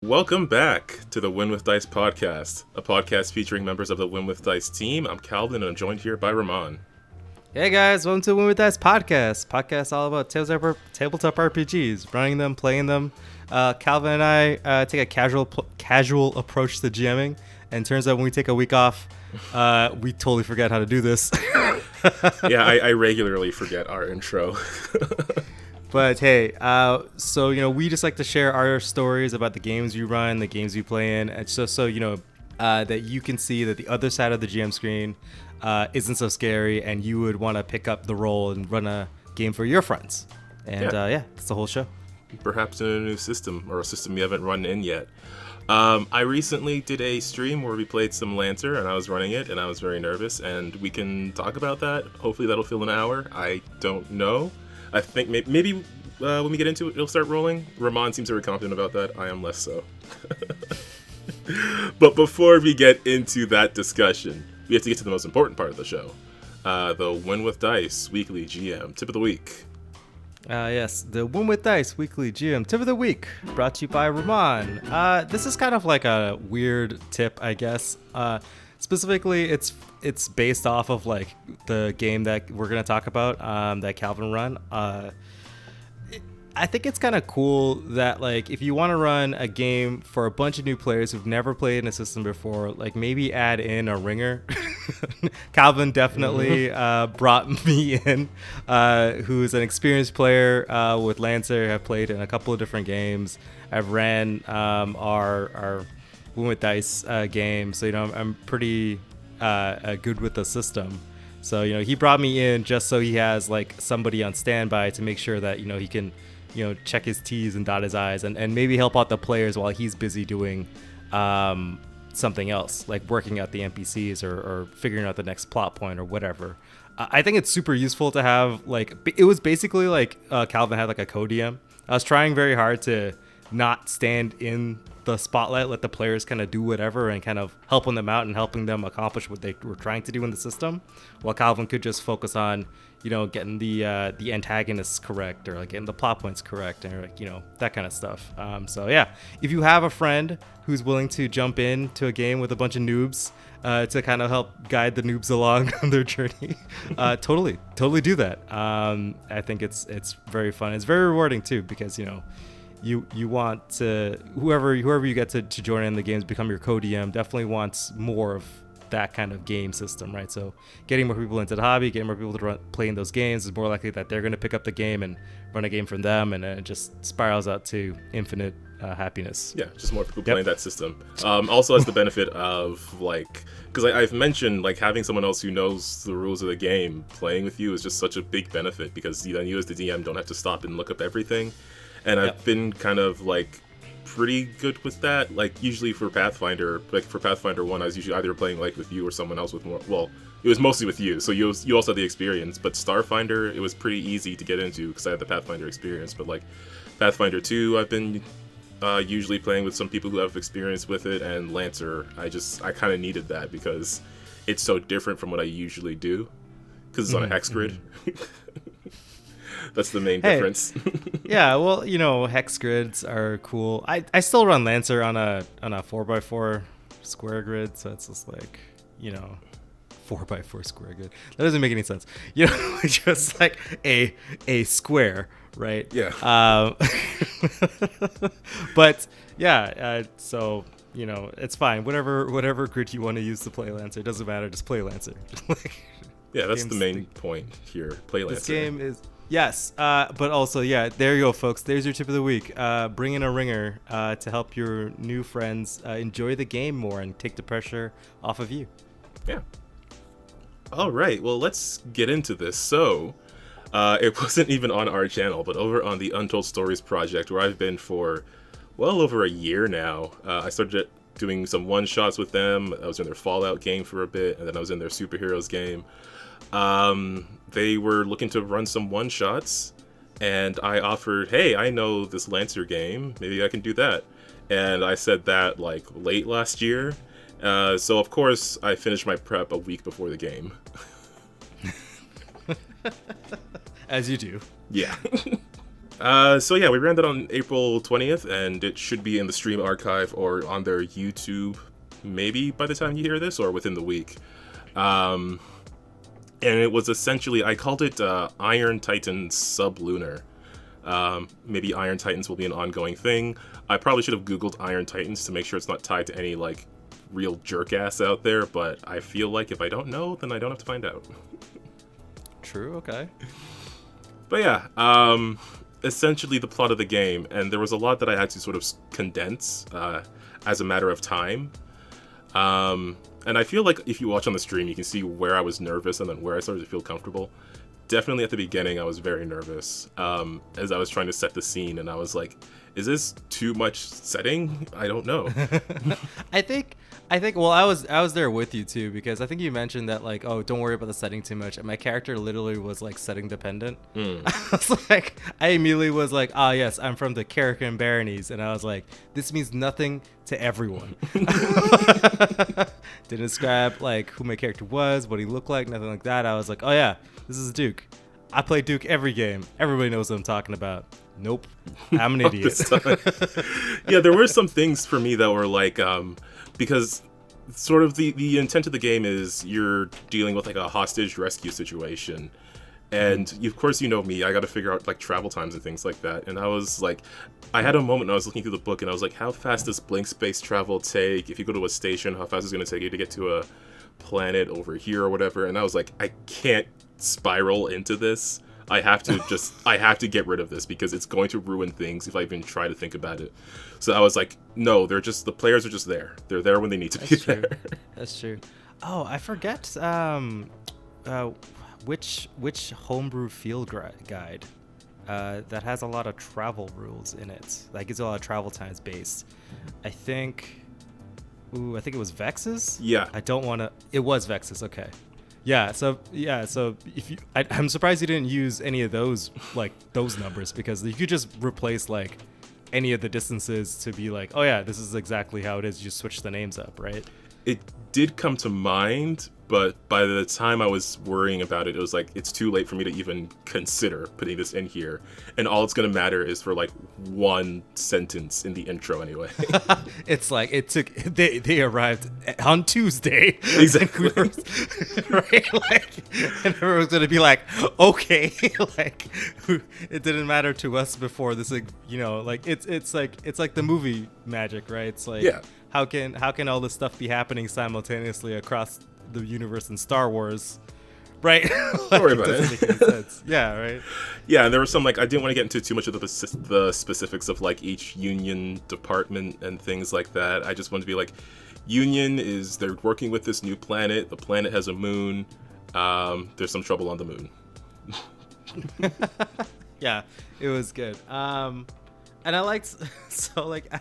Welcome back to the Win with Dice podcast, a podcast featuring members of the Win with Dice team. I'm Calvin, and I'm joined here by Ramon. Hey guys, welcome to the Win with Dice podcast. Podcast all about tabletop RPGs, running them, playing them. Calvin and I take a casual approach to GMing, and turns out when we take a week off, we totally forget how to do this. Yeah, I regularly forget our intro. But hey, so we just like to share our stories about the games we run, the games we play in, and that you can see that the other side of the GM screen isn't so scary, and you would want to pick up the role and run a game for your friends. And that's the whole show. Perhaps in a new system, or a system you haven't run in yet. I recently did a stream where we played some Lancer, and I was running it, and I was very nervous, and we can talk about that. Hopefully that'll fill an hour. I don't know. I think maybe when we get into it, it'll start rolling. Ramon seems very confident about that. I am less so. But before we get into that discussion, we have to get to the most important part of the show. The Win with Dice Weekly GM Tip of the Week. Yes, the Win with Dice Weekly GM Tip of the Week, brought to you by Ramon. This is kind of like a weird tip, I guess. Specifically, it's based off of like the game that we're gonna talk about, that Calvin run. I think it's kind of cool that like if you want to run a game for a bunch of new players who've never played in a system before, like maybe add in a ringer. Calvin definitely brought me in, who's an experienced player with Lancer. Have played in a couple of different games. I've ran our Win with Dice game, so I'm pretty good with the system. So he brought me in just so he has like somebody on standby to make sure that he can check his T's and dot his I's, and maybe help out the players while he's busy doing something else, like working out the NPCs or figuring out the next plot point or whatever. I think it's super useful to have, like, it was basically like Calvin had like a co-DM. I was trying very hard to not stand in the spotlight, let the players kind of do whatever and kind of helping them out and helping them accomplish what they were trying to do in the system, while Calvin could just focus on getting the antagonists correct, or like getting the plot points correct, and like that kind of stuff. So yeah, if you have a friend who's willing to jump into a game with a bunch of noobs to kind of help guide the noobs along on their journey, totally do that. I think it's very fun. It's very rewarding too, because you want to, whoever you get to join in the games, become your co-DM, definitely wants more of that kind of game system, right? So getting more people into the hobby, getting more people to play in those games, is more likely that they're going to pick up the game and run a game from them, and it just spirals out to infinite happiness. Yeah, just more people playing that system. Also has the benefit of, like, because I've mentioned, like, having someone else who knows the rules of the game playing with you is just such a big benefit, because then you as the DM don't have to stop and look up everything. And I've been kind of like pretty good with that. Like usually for Pathfinder 1, I was usually either playing like with you or someone else with more. Well, it was mostly with you, so you also had the experience. But Starfinder, it was pretty easy to get into because I had the Pathfinder experience. But like Pathfinder 2, I've been usually playing with some people who have experience with it. And Lancer, I kind of needed that because it's so different from what I usually do, because it's on a hex grid. That's the main difference. Yeah, well, hex grids are cool. I still run Lancer on a 4x4 square grid, so it's just like 4x4 square grid. That doesn't make any sense. Just like a square, right? Yeah. But yeah, so it's fine. Whatever grid you want to use to play Lancer, it doesn't matter. Just play Lancer. Yeah, that's the main point here. Play Lancer. This game is. Yes, but also, yeah, there you go, folks. There's your tip of the week. Bring in a ringer to help your new friends enjoy the game more and take the pressure off of you. Yeah. All right, well, let's get into this. So, it wasn't even on our channel, but over on the Untold Stories project, where I've been for well over a year now. I started doing some one-shots with them. I was in their Fallout game for a bit, and then I was in their Superheroes game. They were looking to run some one-shots, and I offered, hey, I know this Lancer game, maybe I can do that. And I said that like late last year, so of course I finished my prep a week before the game. As you do. Yeah. So yeah, we ran that on April 20th, and it should be in the stream archive or on their YouTube, maybe by the time you hear this, or within the week. And it was essentially, I called it Iron Titan Sub-Lunar. Maybe Iron Titans will be an ongoing thing. I probably should have Googled Iron Titans to make sure it's not tied to any, like, real jerk-ass out there, but I feel like if I don't know, then I don't have to find out. True, okay. But yeah, essentially the plot of the game, and there was a lot that I had to sort of condense as a matter of time. And I feel like if you watch on the stream, you can see where I was nervous and then where I started to feel comfortable. Definitely at the beginning, I was very nervous as I was trying to set the scene, and I was like, is this too much setting? I don't know. I think well, I was there with you too, because I think you mentioned that, like, oh, don't worry about the setting too much, and my character literally was like setting dependent. I was like, I immediately was like, ah, yes, I'm from the Karakan Baronies, and I was like, this means nothing to everyone. Didn't describe like who my character was, what he looked like, nothing like that. I was like, oh yeah, this is Duke. I play Duke every game. Everybody knows what I'm talking about. Nope, I'm an idiot. Yeah, there were some things for me that were like, because sort of the intent of the game is you're dealing with like a hostage rescue situation. And of course, you know me, I got to figure out like travel times and things like that. And I was like, I had a moment when I was looking through the book and I was like, how fast does blink space travel take? If you go to a station, how fast is it going to take you to get to a planet over here or whatever? And I was like, I can't spiral into this. I have to get rid of this because it's going to ruin things if I even try to think about it. So I was like, no, the players are just there. They're there when they need to be there. That's true. Oh, I forget which homebrew field guide that has a lot of travel rules in it. That gives a lot of travel times based. I think it was Vex's? Yeah. It was Vex's, okay. So if I'm surprised you didn't use any of those, like those numbers, because you could just replace like any of the distances to be like, oh yeah, this is exactly how it is. You just switch the names up, right? It did come to mind, but by the time I was worrying about it, it was like, it's too late for me to even consider putting this in here. And all it's going to matter is for like one sentence in the intro anyway. It's like, they arrived on Tuesday. Exactly. Right? Like, and everyone's going to be like, okay, like, it didn't matter to us before this, like, you know, like, it's like the movie magic, right? It's like, yeah. How can all this stuff be happening simultaneously across the universe in Star Wars, right? Like, don't worry about it. Make any sense. Yeah, right. Yeah, and there was some like I didn't want to get into too much of the specifics of like each Union department and things like that. I just wanted to be like, Union is they're working with this new planet. The planet has a moon. There's some trouble on the moon. Yeah, it was good. And I liked, so like,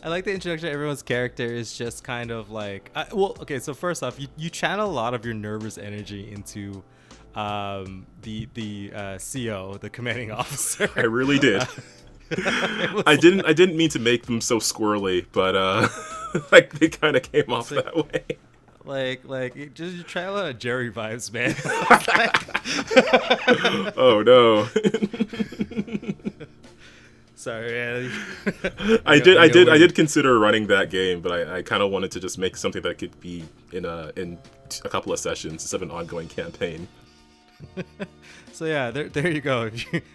I like the introduction. Everyone's character is just kind of like, okay. So first off, you channel a lot of your nervous energy into the CO, the commanding officer. I really did. I didn't mean to make them so squirrely, but like they kind of came off that way. Like you try a lot of Jerry vibes, man. Oh no. Sorry, I did consider running that game, but I kind of wanted to just make something that could be in a couple of sessions instead of an ongoing campaign. So yeah, there you go.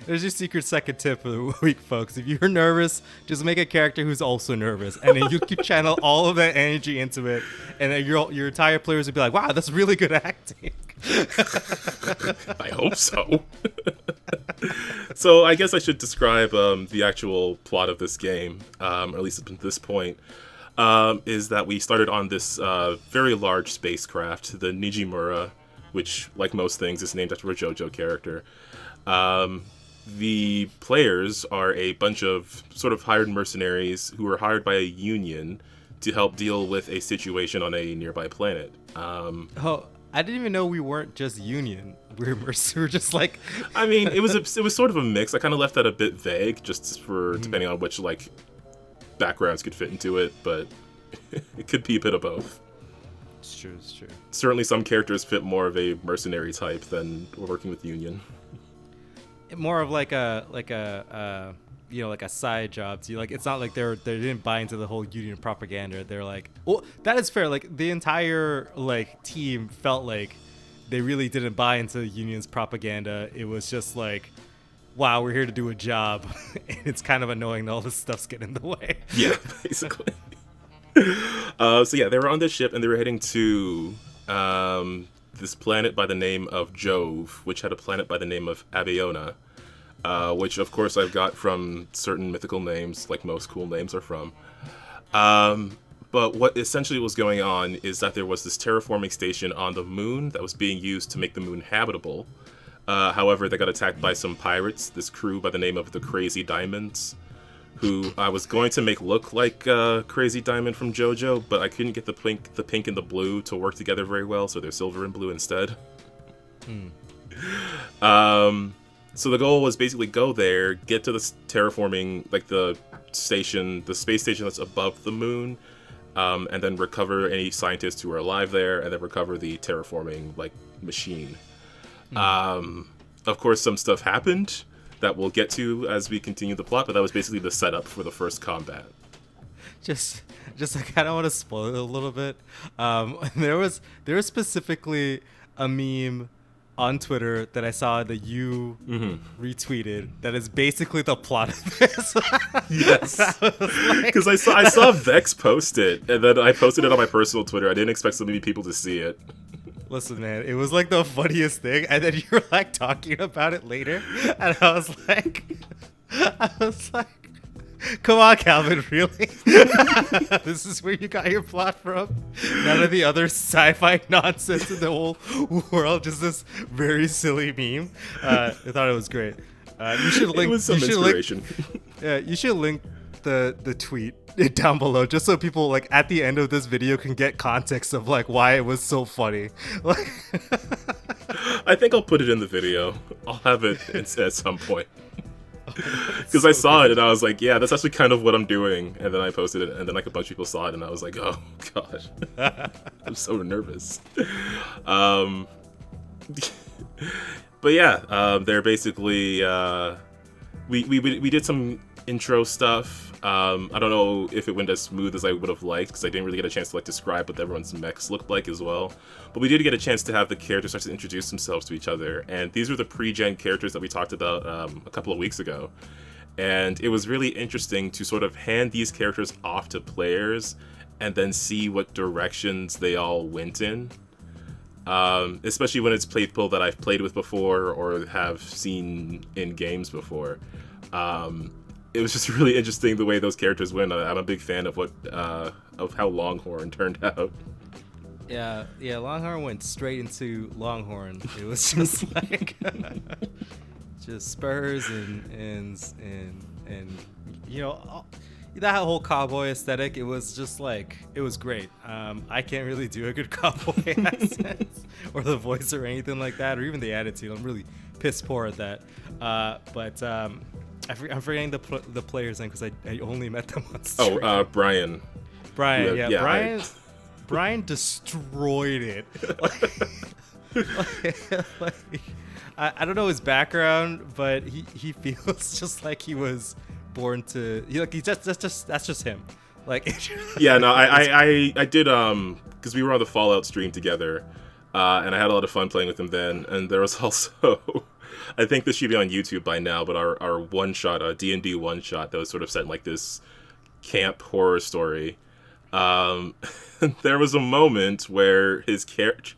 There's your secret second tip of the week, folks. If you're nervous, just make a character who's also nervous, and then you can channel all of that energy into it, and then your entire players would be like, "Wow, that's really good acting." I hope so. So I guess I should describe the actual plot of this game, or at least at this point, is that we started on this very large spacecraft, the Nijimura, which, like most things, is named after a JoJo character. The players are a bunch of sort of hired mercenaries who were hired by a union to help deal with a situation on a nearby planet. I didn't even know we weren't just union. We were just like. I mean, it was sort of a mix. I kind of left that a bit vague, just for depending on which like backgrounds could fit into it, but it could be a bit of both. It's true. Certainly, some characters fit more of a mercenary type than working with union. more of like a like a side job to you. Like, it's not like they didn't buy into the whole union propaganda. They're like, well, that is fair. Like, the entire like team felt like they really didn't buy into the union's propaganda. It was just like, wow, we're here to do a job. And it's kind of annoying that all this stuff's getting in the way. Yeah, basically. So yeah, they were on this ship and they were heading to this planet by the name of Jove, which had a planet by the name of Abiona, which of course I've got from certain mythical names, like most cool names are from. But what essentially was going on is that there was this terraforming station on the moon that was being used to make the moon habitable. However, they got attacked by some pirates, this crew by the name of the Crazy Diamonds, who I was going to make look like Crazy Diamond from JoJo, but I couldn't get the pink and the blue to work together very well, so they're silver and blue instead. So the goal was basically go there, get to the terraforming, like the space station that's above the moon, and then recover any scientists who are alive there, and then recover the terraforming like machine. Of course, some stuff happened that we'll get to as we continue the plot, but that was basically the setup for the first combat. Just I kind of want to spoil it a little bit. There was specifically a meme on Twitter that I saw that you retweeted that is basically the plot of this. Yes, because I saw Vex post it, and then I posted it on my personal Twitter. I didn't expect so many people to see it. Listen, man, it was like the funniest thing, and then you were like talking about it later, and I was like, come on, Calvin, really? This is where you got your plot from? None of the other sci-fi nonsense in the whole world, just this very silly meme. I thought it was great. You should link. It was some inspiration. You should link the tweet down below, just so people like at the end of this video can get context of like why it was so funny. Like, I think I'll put it in the video. I'll have it at some point. Because I saw it and I was like, yeah, that's actually kind of what I'm doing. And then I posted it, and then like a bunch of people saw it, and I was like, oh gosh, I'm so nervous. But yeah, they're basically we did some intro stuff. I don't know if it went as smooth as I would have liked, because I didn't really get a chance to like describe what everyone's mechs looked like as well. But we did get a chance to have the characters start to introduce themselves to each other, and these were the pre-gen characters that we talked about a couple of weeks ago. And it was really interesting to sort of hand these characters off to players and then see what directions they all went in. Especially when it's people that I've played with before or have seen in games before. It was just really interesting the way those characters went. I'm a big fan of of how Longhorn turned out. Yeah, Longhorn went straight into Longhorn. It was just like just spurs and you know, that whole cowboy aesthetic. It was just like, it was great. I can't really do a good cowboy accent or the voice or anything like that, or even the attitude. I'm really piss poor at that. But I'm forgetting the player's name because I only met them on stream. Oh, Brian. Brian. Brian destroyed it. I don't know his background, but he feels just like he was born to. That's just him. Like. Yeah, no, I did because we were on the Fallout stream together, and I had a lot of fun playing with him then. And there was also, I think this should be on YouTube by now, but our one shot, D&D one shot that was sort of set in like this camp horror story. There was a moment where his character.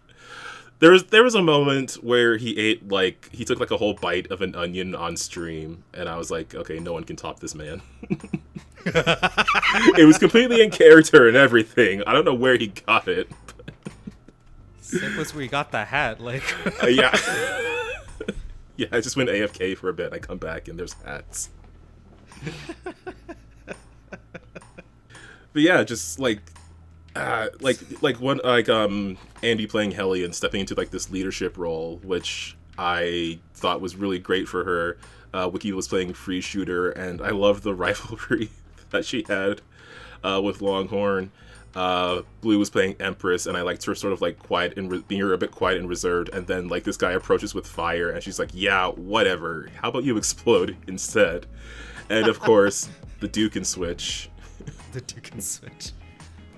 There was a moment where he took like a whole bite of an onion on stream, and I was like, okay, no one can top this man. It was completely in character and everything. I don't know where he got it. Same place where he got the hat, like. Yeah. Yeah, I just went AFK for a bit. I come back and there's hats. But yeah, just like Andy playing Helly and stepping into like this leadership role, which I thought was really great for her. Wiki was playing free shooter, and I loved the rivalry that she had with Longhorn. Blue was playing Empress, and I liked her sort of like quiet and being a bit quiet and reserved. And then like this guy approaches with fire, and she's like, "Yeah, whatever. How about you explode instead?" And of course, the Duke and switch. The Duke and switch.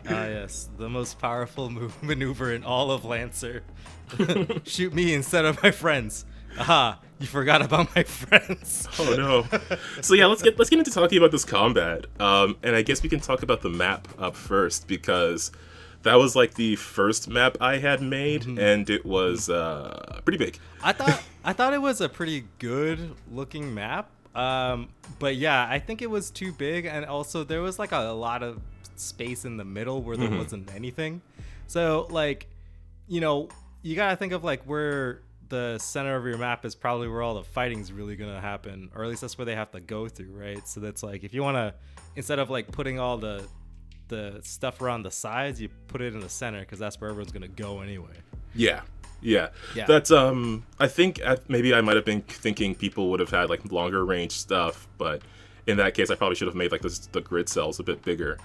Ah, yes, the most powerful maneuver in all of Lancer. Shoot me instead of my friends. Aha, you forgot about my friends. Oh no. So yeah, let's get into talking about this combat. And I guess we can talk about the map up first, because that was like the first map I had made, and it was pretty big. I thought it was a pretty good looking map. But yeah, I think it was too big, and also there was like a lot of space in the middle where there wasn't anything. So like, you know, you gotta think of like where the center of your map is probably where all the fighting's really gonna happen, or at least that's where they have to go through, right? So that's like, if you want to, instead of like putting all the stuff around the sides, you put it in the center, because that's where everyone's gonna go anyway. Yeah. That's I think maybe I might have been thinking people would have had like longer range stuff, but in that case I probably should have made like the grid cells a bit bigger.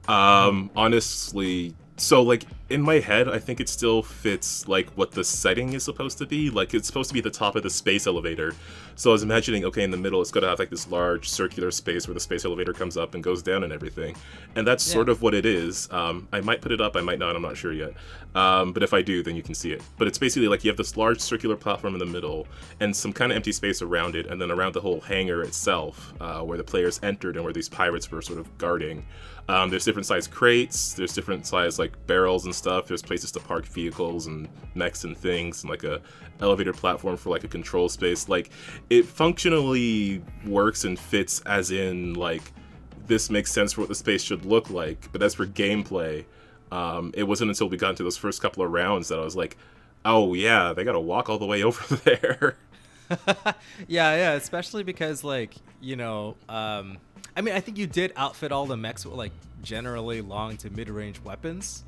Honestly, so like in my head, I think it still fits like what the setting is supposed to be. Like it's supposed to be at the top of the space elevator. So I was imagining, okay, in the middle it's gonna have like this large circular space where the space elevator comes up and goes down and everything. And that's sort of what it is. I might put it up, I might not, I'm not sure yet. But if I do, then you can see it. But it's basically like you have this large circular platform in the middle and some kind of empty space around it, and then around the whole hangar itself, where the players entered and where these pirates were sort of guarding. There's different size crates, there's different size like barrels and stuff, there's places to park vehicles and mechs and things, and like a elevator platform for like a control space. Like it functionally works and fits, as in like this makes sense for what the space should look like. But as for gameplay, it wasn't until we got into those first couple of rounds that I was like, oh yeah, they gotta walk all the way over there. yeah, especially because like, you know, I mean, I think you did outfit all the mechs with like generally long to mid-range weapons.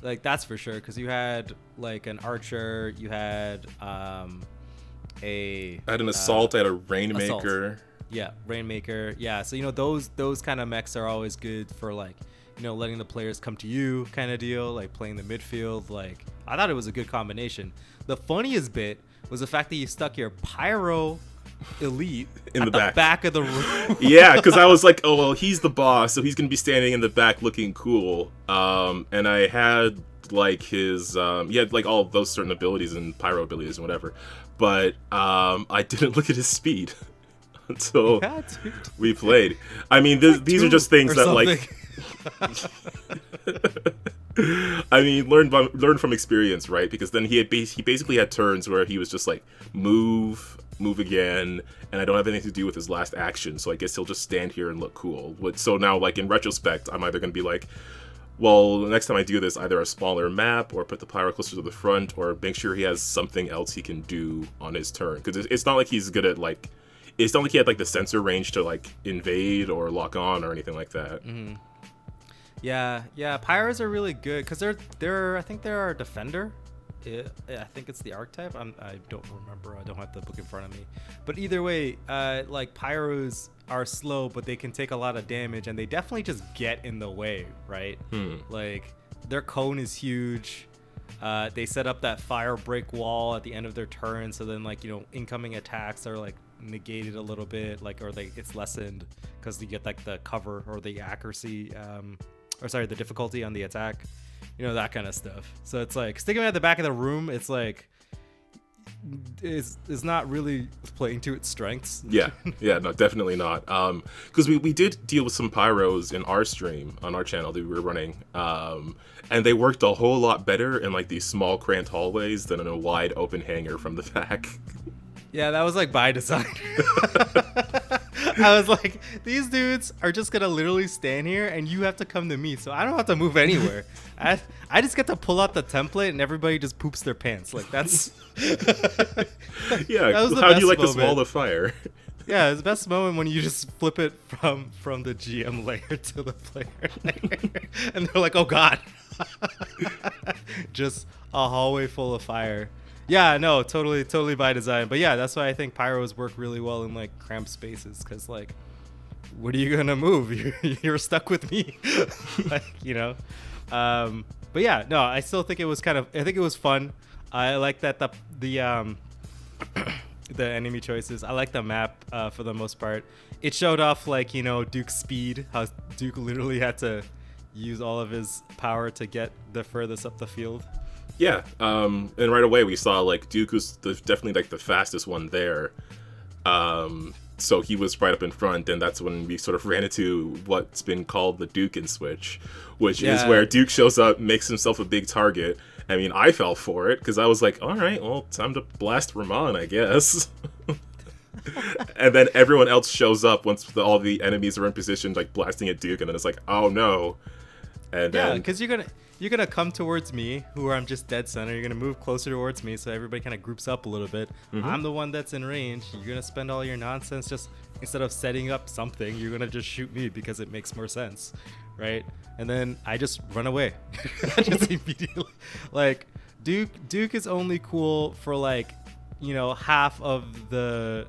Like that's for sure, because you had like an archer, you had I had an assault, I had a rainmaker. Assault. Yeah, rainmaker. Yeah, so you know those kind of mechs are always good for like, you know, letting the players come to you kind of deal, like playing the midfield. Like I thought it was a good combination. The funniest bit was the fact that you stuck your pyro elite in the back of the room. Yeah, because I was like, oh well, he's the boss, so he's gonna be standing in the back looking cool. And I had like his he had like all those certain abilities and pyro abilities and whatever, but I didn't look at his speed until we played. I mean, these are just things that like I mean, learn from experience, right? Because then he basically had turns where he was just like move again, and I don't have anything to do with his last action, so I guess he'll just stand here and look cool. So now, like in retrospect, I'm either gonna be like, well, the next time I do this, either a smaller map or put the pyro closer to the front, or make sure he has something else he can do on his turn, because it's not like he's good at like, it's not like he had like the sensor range to like invade or lock on or anything like that. Yeah, pyros are really good because they're I think they're our defender. I think it's the archetype. I don't remember. I don't have the book in front of me. But either way, like pyros are slow, but they can take a lot of damage, and they definitely just get in the way, right? Like their cone is huge. They set up that fire break wall at the end of their turn, so then like, you know, incoming attacks are like negated a little bit, like, or it's lessened because you get like the cover or the accuracy, the difficulty on the attack. You know, that kind of stuff. So it's like sticking him at the back of the room, it's like is not really playing to its strengths. Yeah, no, definitely not. Because we did deal with some pyros in our stream on our channel that we were running, and they worked a whole lot better in like these small cramped hallways than in a wide open hangar from the back. Yeah, that was like by design. I was like, these dudes are just gonna literally stand here and you have to come to me, so I don't have to move anywhere. I just get to pull out the template and everybody just poops their pants. Like that's yeah, how do you like this wall of fire? Yeah, it's the best moment when you just flip it from the GM layer to the player layer. And they're like, oh god. Just a hallway full of fire. Yeah, no, totally by design. But yeah, that's why I think pyros work really well in like cramped spaces, because like what are you gonna move? You're stuck with me. Like, you know. But yeah, no, I still think it was I think it was fun. I like that the the enemy choices. I like the map for the most part. It showed off, like, you know, Duke's speed, how Duke literally had to use all of his power to get the furthest up the field. Yeah, and right away we saw, like, Duke was definitely, like, the fastest one there. So he was right up in front, and that's when we sort of ran into what's been called the Duke and switch, which is where Duke shows up, makes himself a big target. I mean, I fell for it, because I was like, all right, well, time to blast Ramon, I guess. And then everyone else shows up once all the enemies are in position, like, blasting at Duke, and then it's like, oh, no. And yeah, because you're gonna come towards me, who I'm just dead center. You're gonna move closer towards me, so everybody kind of groups up a little bit. Mm-hmm. I'm the one that's in range. You're gonna spend all your nonsense just instead of setting up something. You're gonna just shoot me because it makes more sense, right? And then I just run away. Just immediately, like Duke is only cool for, like, you know, half of the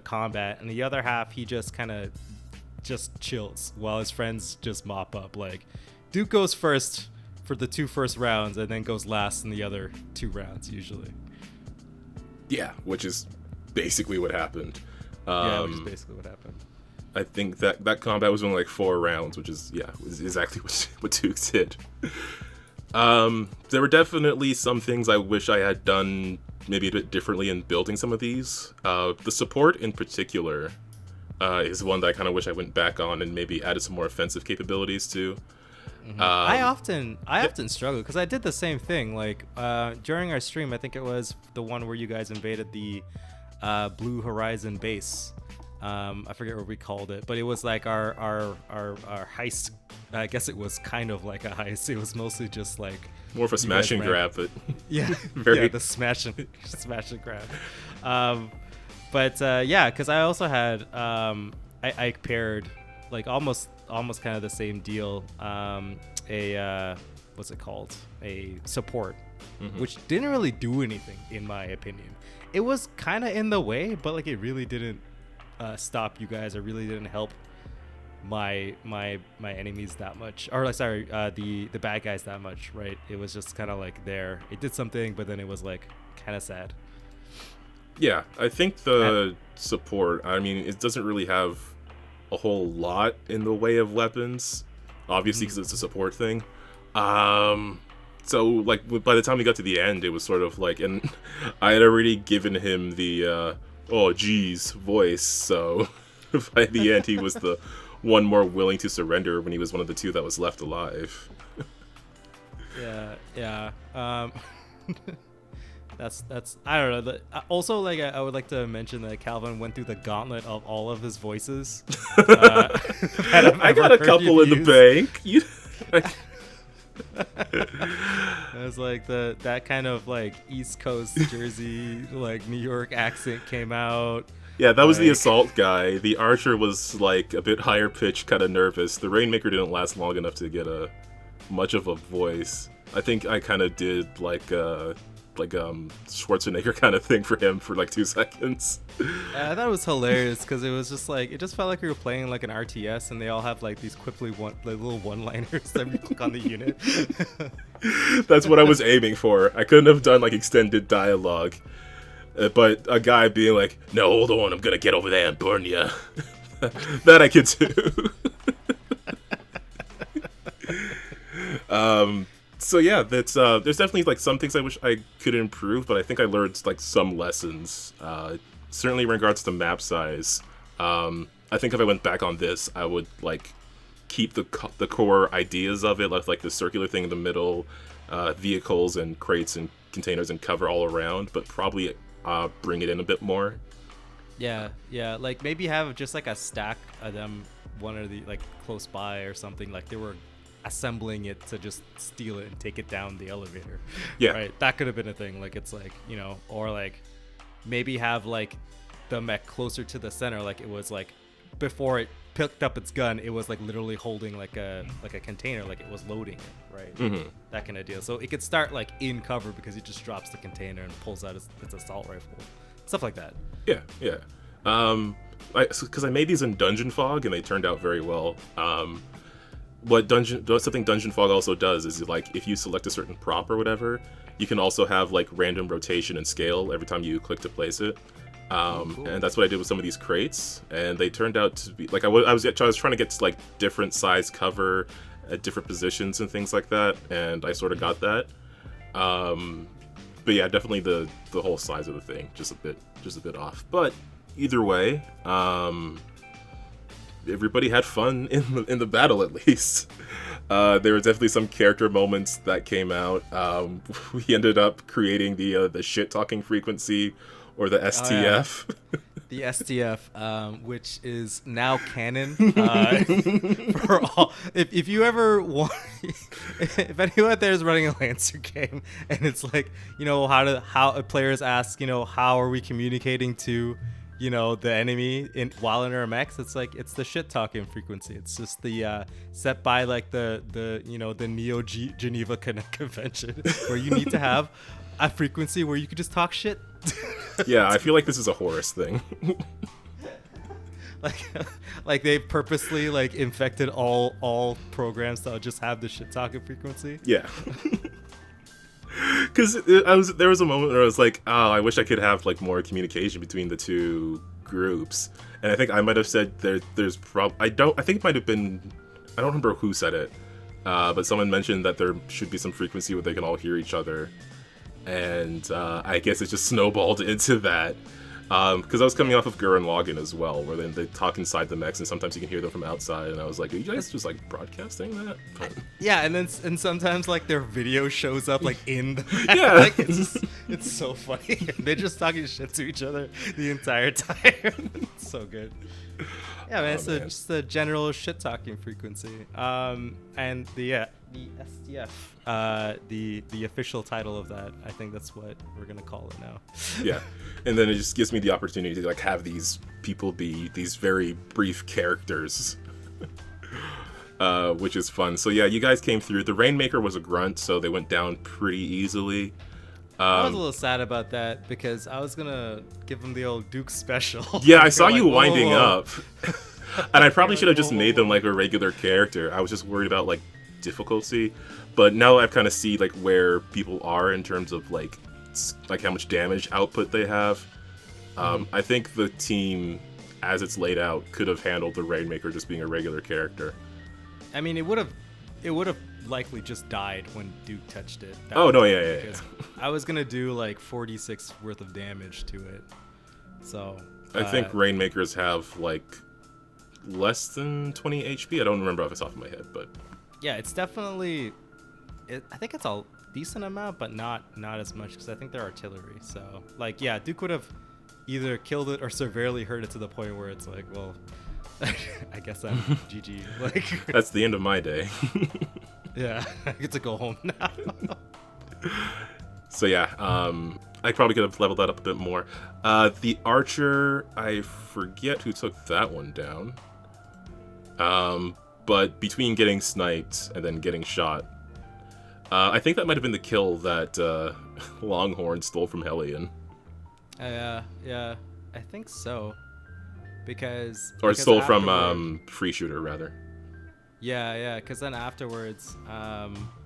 combat, and the other half he just kind of just chills while his friends just mop up. Like, Duke goes first for the 2 first rounds and then goes last in the other 2 rounds usually. Yeah, which is basically what happened. Which is basically what happened. I think that combat was only like 4 rounds, which is was exactly what Duke did. There were definitely some things I wish I had done maybe a bit differently in building some of these. The support in particular is one that I kind of wish I went back on and maybe added some more offensive capabilities to. Mm-hmm. I often struggle because I did the same thing. Like, during our stream, I think it was the one where you guys invaded the Blue Horizon base. I forget what we called it, but it was like our heist. I guess it was kind of like a heist. It was mostly just like more of a smash and grab, but the smash and grab. Because I also had I paired, like, almost kind of the same deal. What's it called? A support, which didn't really do anything in my opinion. It was kind of in the way, but like it really didn't stop you guys. It really didn't help my enemies that much, or like, sorry, the bad guys that much, right? It was just kind of like there. It did something, but then it was like kind of sad. Yeah, I think the support, I mean, it doesn't really have a whole lot in the way of weapons, obviously, because it's a support thing. So, like, by the time we got to the end, it was sort of like, and I had already given him the, oh, geez, voice, so by the end, he was the one more willing to surrender when he was one of the 2 that was left alive. Yeah. That's I don't know. Also, like, I would like to mention that Calvin went through the gauntlet of all of his voices. I got a couple in the bank. It was like that kind of like East Coast Jersey, like New York accent came out. Yeah, that was the assault guy. The archer was like a bit higher pitched, kind of nervous. The Rainmaker didn't last long enough to get much of a voice. I think I kind of did like Schwarzenegger kind of thing for him for like 2 seconds. I thought it was hilarious because it was just like, it just felt like we were playing like an RTS, and they all have like these quipply little one-liners every click on the unit. That's what I was aiming for. I couldn't have done like extended dialogue, but a guy being like, "No, hold on, I'm gonna get over there and burn you." That I could do. So yeah, that's there's definitely like some things I wish I could improve, but I think I learned like some lessons. Certainly in regards to map size. I think if I went back on this, I would like keep the core ideas of it, like the circular thing in the middle, vehicles and crates and containers and cover all around, but probably bring it in a bit more. Yeah, like maybe have just like a stack of them, one or the like close by or something, like they were assembling it to just steal it and take it down the elevator. Yeah, right, that could have been a thing. Like, it's like, you know, or like maybe have like the mech closer to the center, like it was like before it picked up its gun, it was like literally holding like a container, like it was loading it, right? That kind of deal. So it could start like in cover because it just drops the container and pulls out its assault rifle, stuff like that. Yeah. Because I made these in Dungeon Fog and they turned out very well. Something Dungeon Fog also does is like if you select a certain prop or whatever, you can also have like random rotation and scale every time you click to place it. Cool. And that's what I did with some of these crates, and they turned out to be like I was trying to get like different size cover at different positions and things like that, and I sort of got that. But yeah, definitely the whole size of the thing just a bit off. But either way, everybody had fun in the battle at least. There were definitely some character moments that came out. We ended up creating the shit talking frequency, or the STF. Oh, yeah. The STF, which is now canon. For all, if you ever want, if anyone out there is running a Lancer game and it's like, how players ask, how are we communicating to, the enemy while in our mechs, it's like it's the shit talking frequency. It's just the set by like the Neo Geneva Convention, where you need to have a frequency where you could just talk shit. Yeah, I feel like this is a Horus thing. like they purposely like infected all programs to just have the shit talking frequency. Yeah. Because there was a moment where I was like, oh, I wish I could have like more communication between the two groups, and I think I might have said I think it might have been, I don't remember who said it, but someone mentioned that there should be some frequency where they can all hear each other. And I guess it just snowballed into that. Because I was coming off of Gurren Lagann as well, where they talk inside the mechs, and sometimes you can hear them from outside. And I was like, are you guys just like broadcasting that? Yeah, and sometimes like their video shows up like in the mech. Yeah, like, it's so funny. They're just talking shit to each other the entire time. It's so good. Yeah, man, it's just a general shit talking frequency. And the STF, the official title of that, I think that's what we're gonna call it now. Yeah, and then it just gives me the opportunity to like have these people be these very brief characters, which is fun. So yeah, you guys came through. The Rainmaker was a grunt, so they went down pretty easily. I was a little sad about that because I was gonna give them the old Duke special. Yeah, I saw you winding up, and I probably should have just made them like a regular character. I was just worried about like difficulty, but now I've kind of see like where people are in terms of like how much damage output they have. I think the team, as it's laid out, could have handled the Rainmaker just being a regular character. I mean, it would have likely just died when Duke touched it. Yeah. I was gonna do like 46 worth of damage to it, so I think Rainmakers have like less than 20 HP. I don't remember off the top of my head, but yeah, it's definitely. I think it's a decent amount, but not as much because I think they're artillery. So like, yeah, Duke would have either killed it or severely hurt it to the point where it's like, well, I guess I'm GG. Like that's the end of my day. Yeah, I get to go home now. So yeah, I probably could have leveled that up a bit more. The Archer, I forget who took that one down. But between getting sniped and then getting shot, I think that might have been the kill that Longhorn stole from Hellion. Yeah, I think so. Because stole from Free Shooter, rather. Yeah, because then afterwards,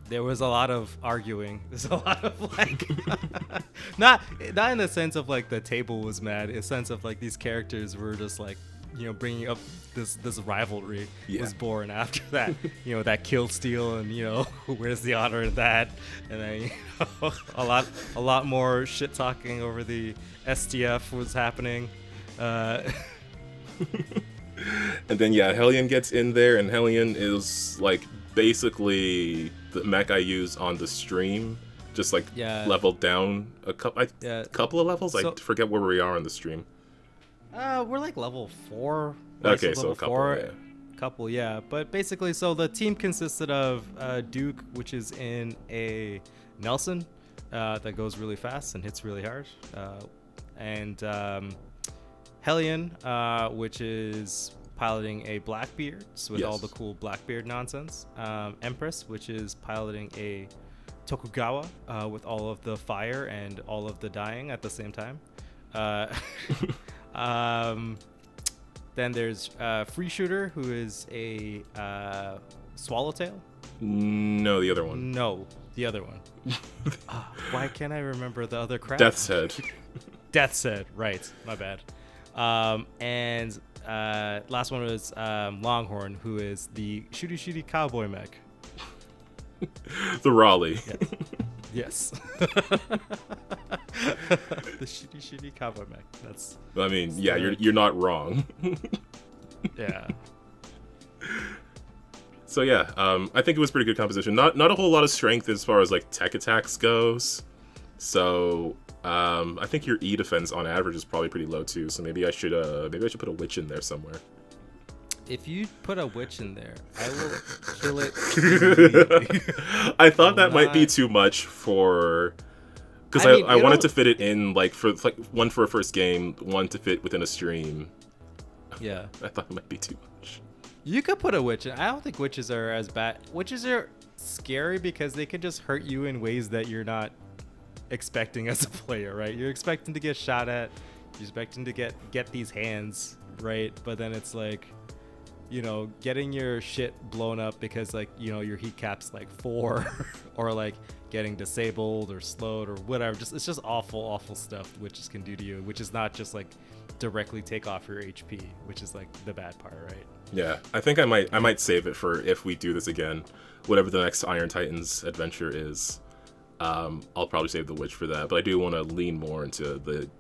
there was a lot of arguing. There's a lot of like, not in the sense of like the table was mad. In the sense of like these characters were just like, bringing up this rivalry was born after that. That kill steal and where's the honor in that, and then a lot more shit talking over the STF was happening. And then Hellion gets in there, and Hellion is like basically the mech I use on the stream, just like leveled down a couple of levels. I forget where we are on the stream. We're like level 4. Okay, so a couple. 4, couple, yeah. But basically, so the team consisted of Duke, which is in a Nelson that goes really fast and hits really hard, and Hellion, which is piloting a Blackbeard with all the cool Blackbeard nonsense. Empress, which is piloting a Tokugawa with all of the fire and all of the dying at the same time. Then there's Free Shooter, who is a Swallowtail. No, the other one. No, the other one. Why can't I remember the other crap? Death's Head. Death's Head, right. My bad. And last one was Longhorn, who is the shooty cowboy mech. The Raleigh. Yeah. Yes. The shitty cowboy mech. That's. I mean, yeah, you're not wrong. Yeah. So yeah, I think it was pretty good composition. Not a whole lot of strength as far as like tech attacks goes. So I think your E defense on average is probably pretty low too. So maybe I should put a witch in there somewhere. If you put a witch in there, I will kill it. I thought that might be too much for, because I wanted to fit it in like one for a first game, one to fit within a stream. Yeah, I thought it might be too much. You could put a witch in. I don't think witches are as bad. Witches are scary because they can just hurt you in ways that you're not expecting as a player, right? You're expecting to get shot at, you're expecting to get these hands, right? But then it's like, you know, getting your shit blown up because like, you know, your heat cap's like 4 or like getting disabled or slowed or whatever. It's just awful stuff witches can do to you, which is not just like directly take off your HP, which is like the bad part, right? Yeah, I think I might save it for if we do this again, whatever the next Iron Titans adventure is. I'll probably save the witch for that, but I do want to lean more into the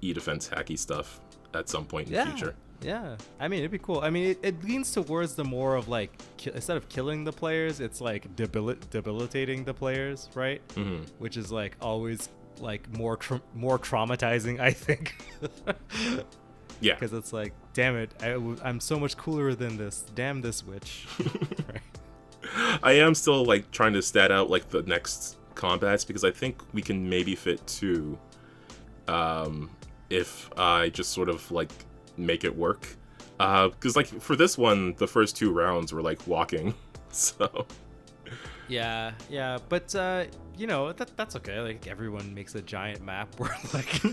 E defense hacky stuff at some point in the future. Yeah, I mean, it'd be cool. I mean, it leans towards the more of like, instead of killing the players, it's like debilitating the players, right? Mm-hmm. Which is like always like more traumatizing, I think. Yeah. Because it's like, damn it, I'm so much cooler than this. Damn this witch. Right. I am still like trying to stat out like the next combats because I think we can maybe fit 2 if I just sort of like make it work, because like for this one the first 2 rounds were like walking, so yeah, but you know, that's okay. Like everyone makes a giant map where like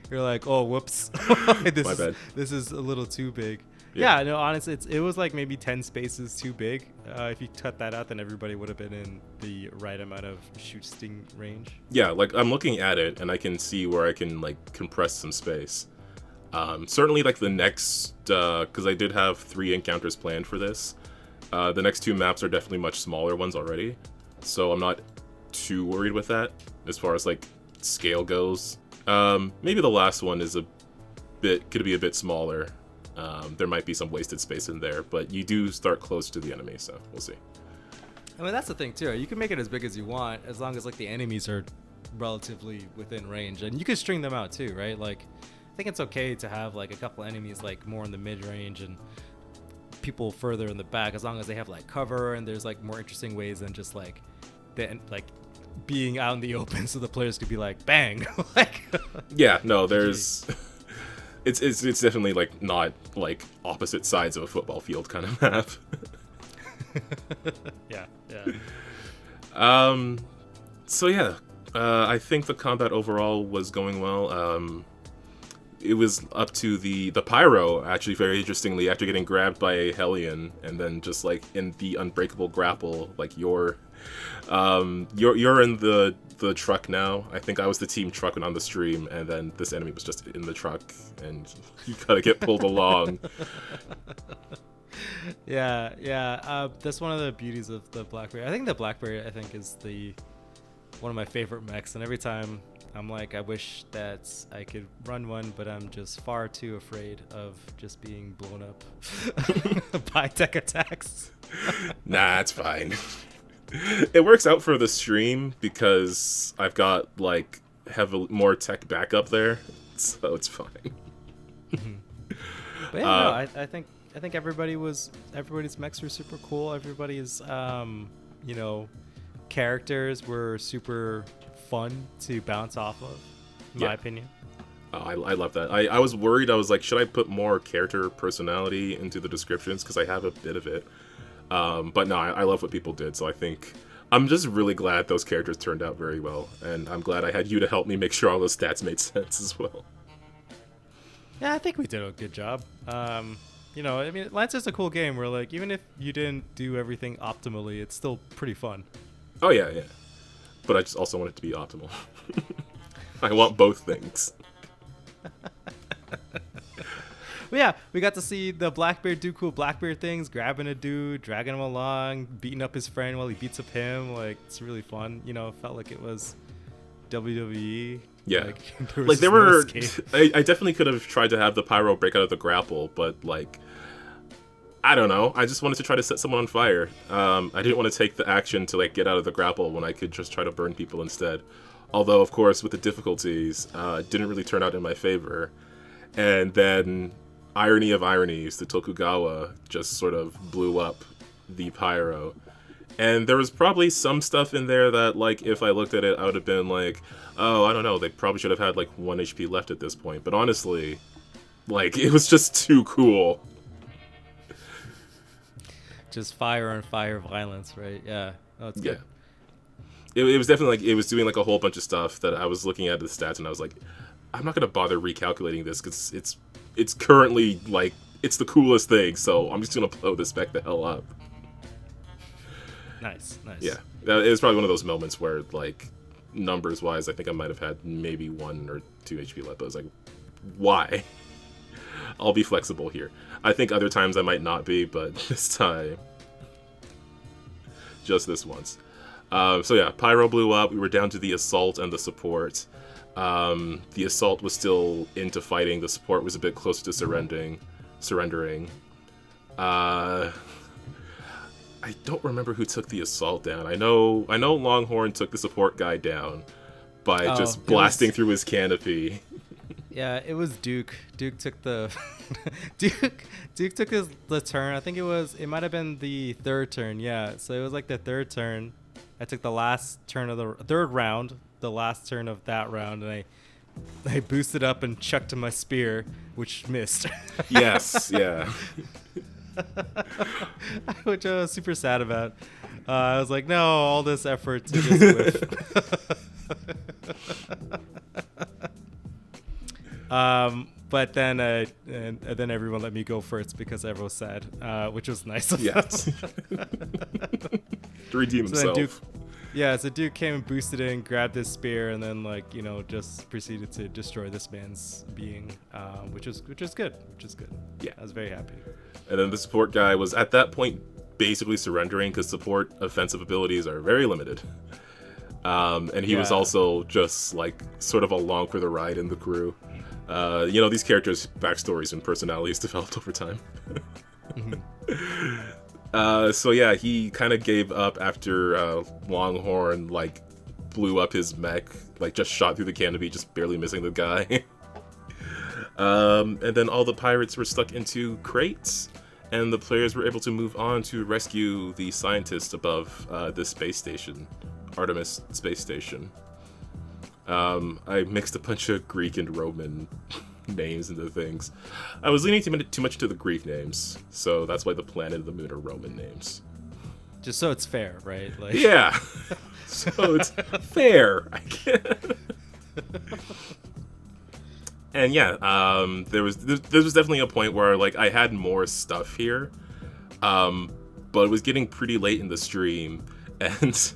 you're like, oh whoops, my bad, this is a little too big. Yeah, no, honestly, it was like maybe 10 spaces too big. If you cut that out, then everybody would have been in the right amount of shooting range. Yeah, like I'm looking at it and I can see where I can like compress some space. Certainly like the next, because I did have 3 encounters planned for this. The next 2 maps are definitely much smaller ones already, so I'm not too worried with that as far as like scale goes. Maybe the last one is could be a bit smaller. There might be some wasted space in there, but you do start close to the enemy, so we'll see. I mean, that's the thing too. You can make it as big as you want as long as like the enemies are relatively within range, and you can string them out too, right? Like, I think it's okay to have like a couple enemies like more in the mid range and people further in the back, as long as they have like cover and there's like more interesting ways than just like being out in the open, so the players could be like bang. Like, yeah, no, there's. It's definitely like not like opposite sides of a football field kind of map. Yeah. So yeah, I think the combat overall was going well. It was up to the pyro, actually, very interestingly, after getting grabbed by a Hellion and then just like in the unbreakable grapple, like you're in the truck now. I think I was the team truck when on the stream, and then this enemy was just in the truck and you gotta get pulled along. Yeah. That's one of the beauties of the Blackberry. I think the Blackberry, is one of my favorite mechs, and every time I'm like, I wish that I could run one, but I'm just far too afraid of just being blown up by tech attacks. Nah, it's fine. It works out for the stream because I've got like more tech backup there, so it's fine. But yeah, no, I think everybody's mechs were super cool. Everybody's characters were super fun to bounce off of, in my opinion. Oh, I love that. I was worried. I was like, should I put more character personality into the descriptions, because I have a bit of it. But no, I love what people did, so I think I'm just really glad those characters turned out very well, and I'm glad I had you to help me make sure all those stats made sense as well. Yeah, I think we did a good job. You know, I mean, Lancer's a cool game where, like, even if you didn't do everything optimally, it's still pretty fun. Oh yeah, yeah. But I just also want it to be optimal. I want both things. But yeah, we got to see the Blackbeard do cool Blackbeard things, grabbing a dude, dragging him along, beating up his friend while he beats up him. Like, it's really fun. You know, it felt like it was WWE. Yeah. Like, there were... I definitely could have tried to have the pyro break out of the grapple, but, like... I don't know. I just wanted to try to set someone on fire. I didn't want to take the action to, like, get out of the grapple when I could just try to burn people instead. Although, of course, with the difficulties, it didn't really turn out in my favor. And then... irony of ironies, the Tokugawa just sort of blew up the pyro. And there was probably some stuff in there that, like, if I looked at it, I would have been like, oh, I don't know, they probably should have had, like, 1 HP left at this point. But honestly, like, it was just too cool. Just fire on fire violence, right? Yeah. Oh, it's good. It was definitely, like, it was doing, like, a whole bunch of stuff that I was looking at the stats, and I was like, I'm not going to bother recalculating this, because it's currently, like, it's the coolest thing, so I'm just going to blow this back the hell up. Nice. Yeah. It was probably one of those moments where, like, numbers-wise, I think I might have had maybe 1 or 2 HP left, but I was like, why? I'll be flexible here. I think other times I might not be, but this time, just this once. So yeah, Pyro blew up, we were down to the Assault and the Support. The Assault was still into fighting. The Support was a bit closer to surrendering. I don't remember who took the Assault down. I know Longhorn took the Support guy down by just blasting through his canopy. Yeah, it was Duke. Duke took the Duke took the turn. I think it might have been the 3rd turn. Yeah, so it was like the 3rd turn. I took the last turn of the 3rd round. The last turn of that round, and I boosted up and chucked to my spear, which missed. Yes, yeah. Which I was super sad about. I was like, no, all this effort to just whiff. But then and then everyone let me go first because everyone was sad, which was nice. Yes. To redeem himself. So Duke came and boosted in, grabbed his spear, and then, like, you know, just proceeded to destroy this man's being, which is good. Yeah, I was very happy. And then the Support guy was at that point basically surrendering because Support offensive abilities are very limited. And he was also just, like, sort of along for the ride in the crew. You know, these characters' backstories and personalities developed over time. So yeah, he kind of gave up after Longhorn, like, blew up his mech, like, just shot through the canopy, just barely missing the guy. And then all the pirates were stuck into crates, and the players were able to move on to rescue the scientist above the space station, Artemis space station. I mixed a bunch of Greek and Roman names into things. I was leaning too much to the Greek names, so that's why the planet and the moon are Roman names. Just so it's fair, right? Like... Yeah. So it's fair. I guess. And yeah, there was definitely a point where, like, I had more stuff here, but it was getting pretty late in the stream, and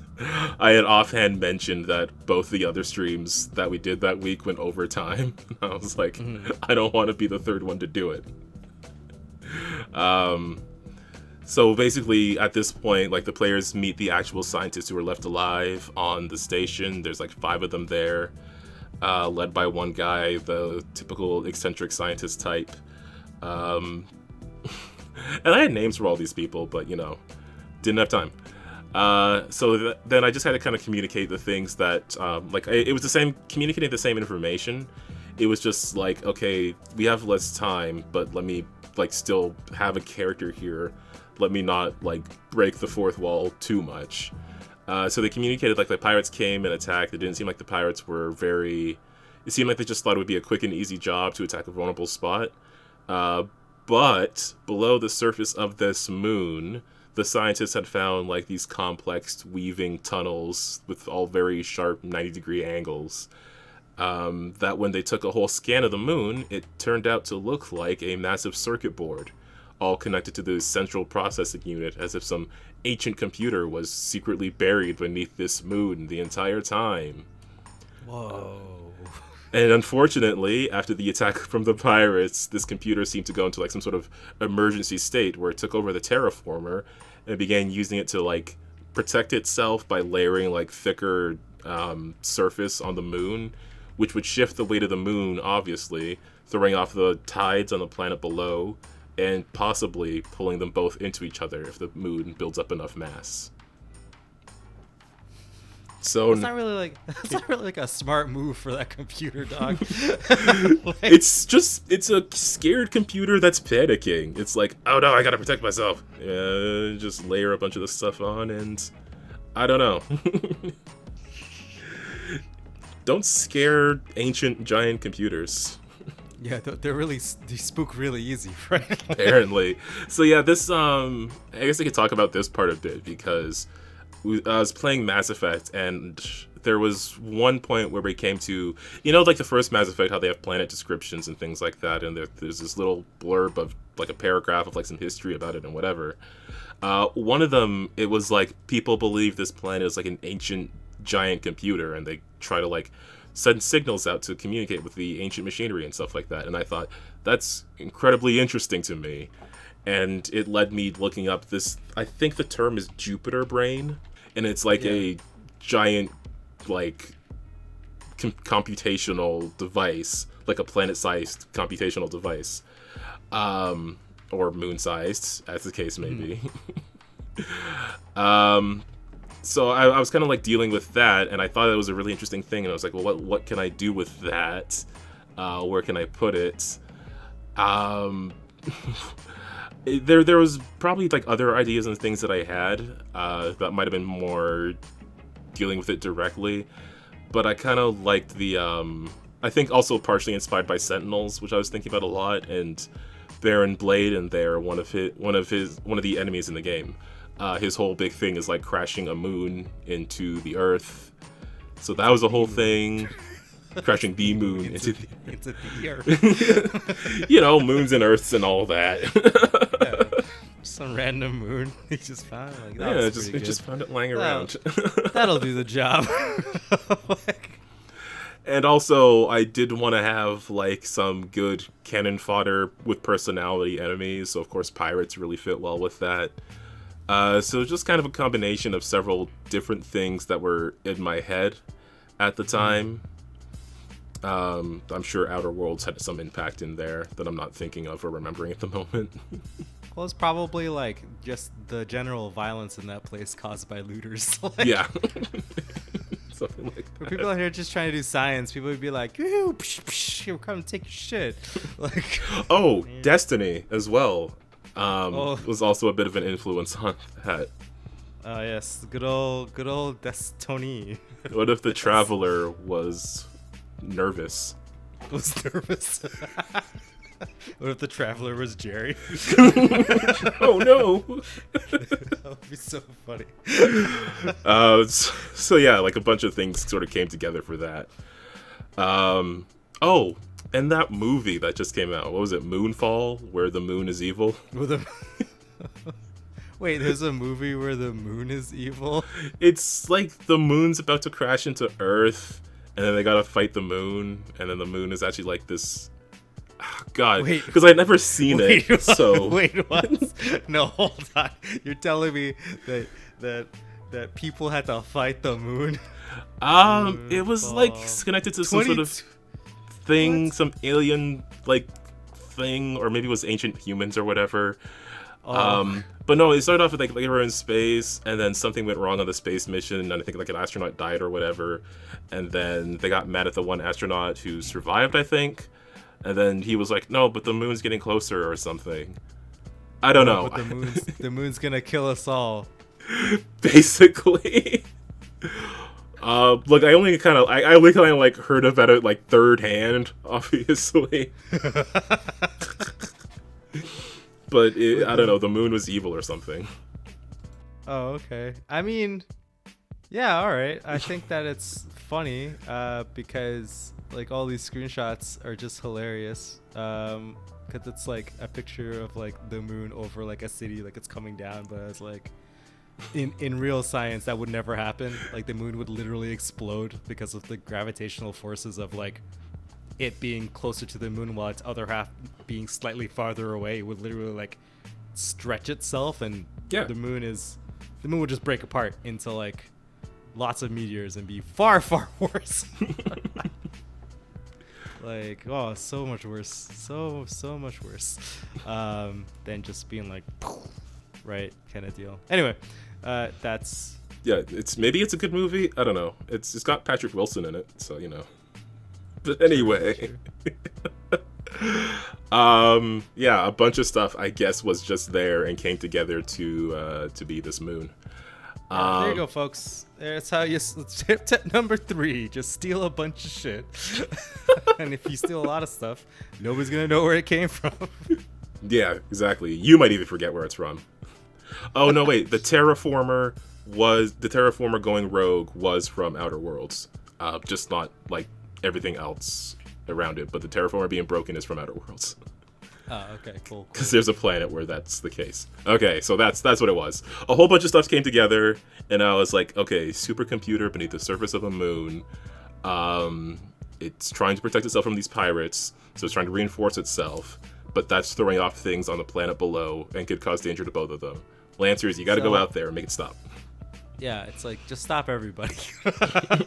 I had offhand mentioned that both the other streams that we did that week went over time. I was like, I don't want to be the 3rd one to do it. So basically, at this point, like, the players meet the actual scientists who are left alive on the station. There's like 5 of them there, led by one guy, the typical eccentric scientist type. And I had names for all these people, but, you know, didn't have time. So then I just had to kind of communicate the things that, it was the same, communicating the same information. It was just like, okay, we have less time, but let me, like, still have a character here. Let me not, like, break the 4th wall too much. So they communicated, like, the pirates came and attacked. It didn't seem like the pirates were it seemed like they just thought it would be a quick and easy job to attack a vulnerable spot. But below the surface of this moon, the scientists had found, like, these complex weaving tunnels with all very sharp 90-degree angles. that when they took a whole scan of the moon, it turned out to look like a massive circuit board, all connected to the central processing unit, as if some ancient computer was secretly buried beneath this moon the entire time. Whoa. And unfortunately, after the attack from the pirates, this computer seemed to go into like some sort of emergency state where it took over the terraformer and began using it to like protect itself by layering like thicker surface on the moon, which would shift the weight of the moon, obviously, throwing off the tides on the planet below, and possibly pulling them both into each other if the moon builds up enough mass. So it's not really like a smart move for that computer, dog. It's a scared computer that's panicking. It's like, oh no, I gotta protect myself. Just layer a bunch of this stuff on, and I don't know. Don't scare ancient giant computers. Yeah, they spook really easy, right? Apparently. So yeah, this I guess I could talk about this part a bit, because I was playing Mass Effect, and there was one point where we came to, like the first Mass Effect, how they have planet descriptions and things like that, and there's this little blurb of like a paragraph of like some history about it and whatever. One of them, it was like people believe this planet is like an ancient giant computer, and they try to like send signals out to communicate with the ancient machinery and stuff like that. And I thought, that's incredibly interesting to me. And it led me looking up this, I think the term is Jupiter brain, and it's like a giant like computational device, like a planet-sized computational device, or moon-sized, as the case may be. So I was kind of like dealing with that, and I thought it was a really interesting thing, and I was like, well, what can I do with that? Where can I put it? There was probably like other ideas and things that I had that might have been more dealing with it directly, but I kind of liked the I think also partially inspired by Sentinels, which I was thinking about a lot, and Baron Blade, and they're one of the enemies in the game. His whole big thing is like crashing a moon into the Earth, so that was a whole thing. Crashing the moon into the Earth. Moons and Earths and all that. Yeah, some random moon he just found. Like, just found it lying around. That'll do the job. And also, I did want to have like some good cannon fodder with personality enemies. So of course, pirates really fit well with that. So just kind of a combination of several different things that were in my head at the time. I'm sure Outer Worlds had some impact in there that I'm not thinking of or remembering at the moment. Well, it's probably like just the general violence in that place caused by looters. Yeah. Something like that. When people out here just trying to do science, people would be like, "Yoo, psh, psh, here, come take your shit." Like, Destiny as well. Was also a bit of an influence on that. Oh yes, good old Destiny. What if the Traveler was nervous? Was nervous. What if the Traveler was Jerry? Oh no! That would be so funny. So yeah, like a bunch of things sort of came together for that. And that movie that just came out, what was it, Moonfall, where the moon is evil? Wait, there's a movie where the moon is evil? It's like the moon's about to crash into Earth, and then they gotta fight the moon, and then the moon is actually like this... Oh, God, because I'd never seen it, so... Wait, what? No, hold on. You're telling me that people had to fight the moon? It was like connected to some sort of thing, what? Some alien like thing, or maybe it was ancient humans or whatever. But no, it started off with like they were in space, and then something went wrong on the space mission, and I think like an astronaut died or whatever, and then they got mad at the one astronaut who survived, I think, and then he was like, "No, but the moon's getting closer" or something. I don't know. But the moon's gonna kill us all. Basically. Look, I only kind of like heard about it like third hand, obviously. But I don't know, the moon was evil or something. Oh, okay. I mean, Yeah, all right. I think that it's funny because like all these screenshots are just hilarious. Because it's like a picture of like the moon over like a city, like it's coming down, but it's like in real science that would never happen. Like the moon would literally explode because of the gravitational forces of like it being closer to the moon while its other half being slightly farther away. It would literally like stretch itself, and Yeah. the moon would just break apart into like lots of meteors and be far worse. Like, oh, so much worse, so much worse than just being like right kind of deal. Anyway, that's Yeah, maybe it's a good movie. I don't know. It's got Patrick Wilson in it, so you know. But anyway, yeah, a bunch of stuff I guess was just there and came together to be this moon. there you go, folks. That's how you tip number 3. Just steal a bunch of shit. And if you steal a lot of stuff, nobody's gonna know where it came from. Yeah, exactly. You might even forget where it's from. Oh no, wait. The terraformer going rogue was from Outer Worlds, just not like everything else around it. But the terraformer being broken is from Outer Worlds. Oh, okay, cool. Because there's a planet where that's the case. Okay, so that's what it was. A whole bunch of stuff came together, and I was like, okay, supercomputer beneath the surface of a moon. It's trying to protect itself from these pirates, so it's trying to reinforce itself. But that's throwing off things on the planet below and could cause danger to both of them. Lancers, you got to go out there and make it stop. Yeah, it's like just stop everybody.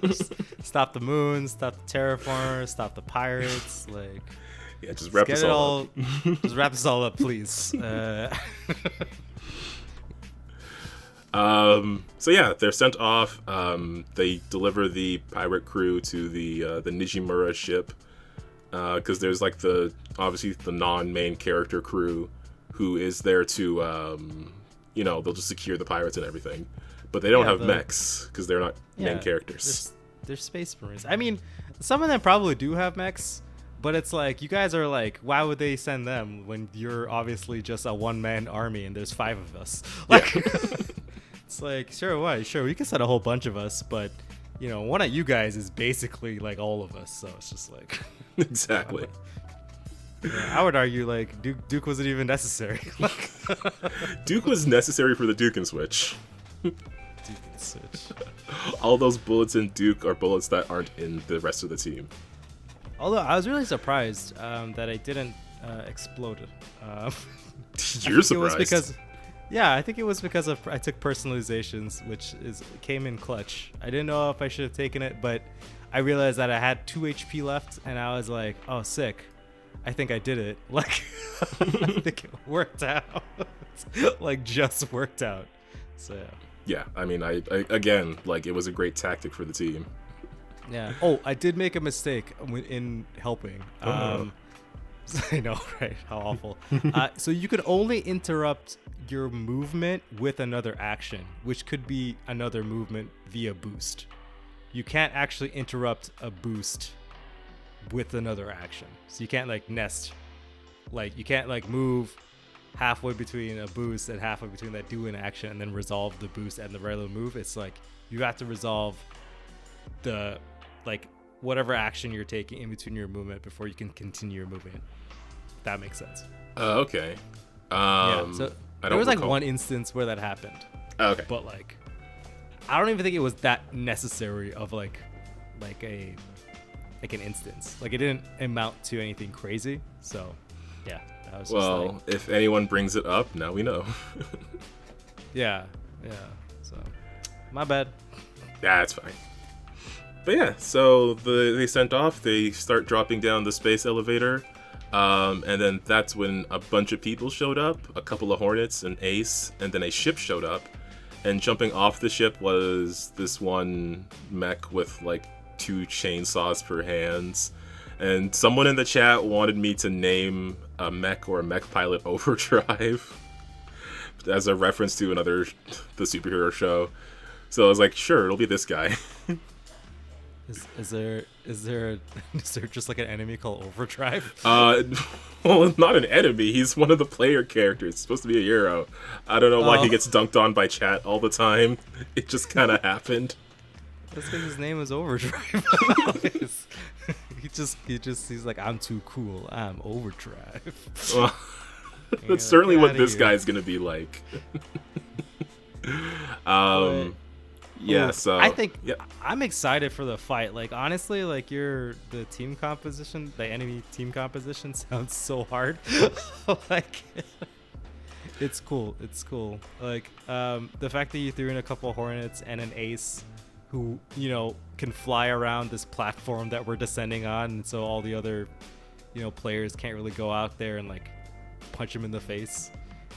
Just stop the moon, stop the terraformers, stop the pirates. Like, yeah, just wrap this all up. Just wrap this all up, please. So yeah, they're sent off. They deliver the pirate crew to the Nijimura ship, because there's like obviously the non-main character crew who is there to they'll just secure the pirates and everything, but they don't have mechs because they're not main characters. They're space marines. I mean, some of them probably do have mechs, but it's like, you guys are like, why would they send them when you're obviously just a one-man army and there's 5 of us? Like, it's like, sure, why? Sure, we can send a whole bunch of us, but, you know, one of you guys is basically like all of us, so it's just like... Exactly. Yeah, I would argue, like, Duke wasn't even necessary. Duke was necessary for the Duke and Switch. Duke and Switch. All those bullets in Duke are bullets that aren't in the rest of the team. Although I was really surprised that I didn't explode it. You're surprised? I think it was because I took personalizations, which came in clutch. I didn't know if I should have taken it, but I realized that I had 2 HP left, and I was like, oh, sick. I think I did it. Like, I think it worked out. Like, just worked out. So, yeah. Yeah, I mean, I again, like, it was a great tactic for the team. Yeah. Oh, I did make a mistake in helping. I know, right? How awful. So you could only interrupt your movement with another action, which could be another movement via boost. You can't actually interrupt a boost with another action. So you can't like nest. Like, you can't like move halfway between a boost and halfway between that do an action and then resolve the boost and the regular move. It's like you have to resolve the like whatever action you're taking in between your movement before you can continue your movement. That makes sense. Okay. So there was like one instance where that happened. Okay. But like, I don't even think it was that necessary of like an instance. Like, it didn't amount to anything crazy. So yeah. That was well, just if anyone brings it up, now we know. Yeah. So my bad. Yeah, it's fine. But yeah, so they sent off. They start dropping down the space elevator, and then that's when a bunch of people showed up. A couple of Hornets, an Ace, and then a ship showed up. And jumping off the ship was this one mech with like 2 chainsaws for hands. And someone in the chat wanted me to name a mech or a mech pilot Overdrive as a reference to the superhero show. So I was like, sure, it'll be this guy. Is there just like an enemy called Overdrive? Well, not an enemy. He's one of the player characters. He's supposed to be a hero. I don't know why he gets dunked on by chat all the time. It just kind of happened. That's because his name is Overdrive. He's like, I'm too cool. I'm Overdrive. Well, that's certainly what this guy's gonna be like. Yeah, so I think yeah. I'm excited for the fight. Like, honestly, like the team composition, the enemy team composition sounds so hard. Like, it's cool. It's cool. Like, the fact that you threw in a couple Hornets and an Ace who, you know, can fly around this platform that we're descending on, and so all the other, you know, players can't really go out there and like punch him in the face.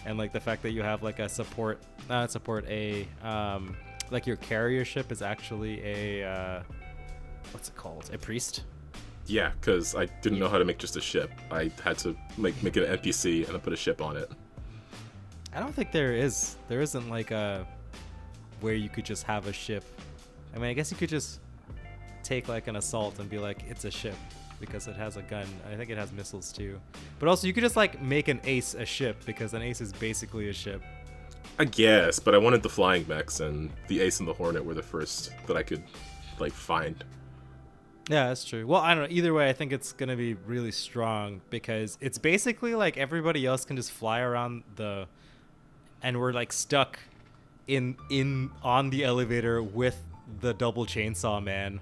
And like the fact that you have like a like your carrier ship is actually a what's it called? A priest? Yeah, because I didn't know how to make just a ship. I had to make it an NPC and then put a ship on it. I don't think there isn't like a where you could just have a ship. I mean, I guess you could just take like an assault and be like, it's a ship because it has a gun. I think it has missiles too. But also you could just like make an Ace a ship because an Ace is basically a ship. I guess, but I wanted the flying mechs, and the Ace and the Hornet were the first that I could, like, find. Yeah, that's true. Well, I don't know. Either way, I think it's going to be really strong because it's basically like everybody else can just fly around and we're, like, stuck on the elevator with the double chainsaw man.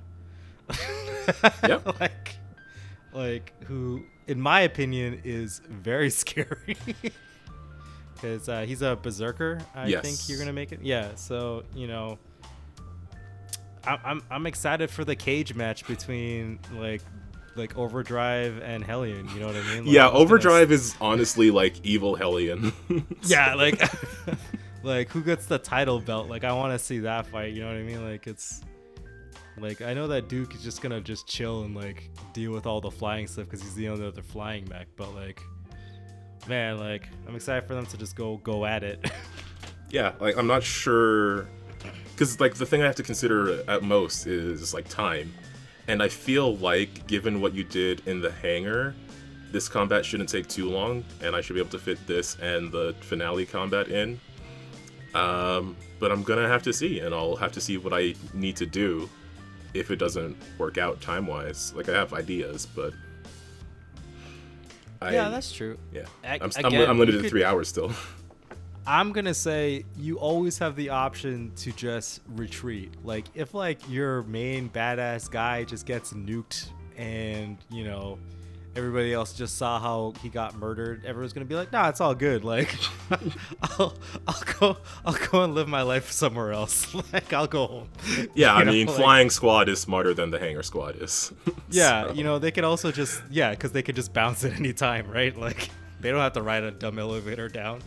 Yep. like, who, in my opinion, is very scary. Because he's a berserker, I think you're gonna make it. Yeah, so you know, I'm excited for the cage match between like Overdrive and Hellion. You know what I mean? Like, yeah, Overdrive is honestly like evil Hellion. Yeah, like like who gets the title belt? Like I want to see that fight. You know what I mean? Like it's like I know that Duke is just gonna just chill and like deal with all the flying stuff because he's the only other flying mech, but like. Man, like I'm excited for them to just go at it. Yeah, like I'm not sure, because like the thing I have to consider at most is like time, and I feel like given what you did in the hangar, this combat shouldn't take too long, and I should be able to fit this and the finale combat in. But I'm gonna have to see, and I'll have to see what I need to do if it doesn't work out time-wise. Like I have ideas, but. Yeah, that's true. Yeah, I'm limited to 3 hours still. I'm gonna say you always have the option to just retreat. Like if like your main badass guy just gets nuked and you know everybody else just saw how he got murdered, everyone's gonna be like, nah, it's all good. Like I'll go and live my life somewhere else. Like I'll go home. Yeah, I mean, Flying Squad is smarter than the Hangar Squad is. Yeah, so. You know, they could also just because they could just bounce at any time, right? Like they don't have to ride a dumb elevator down.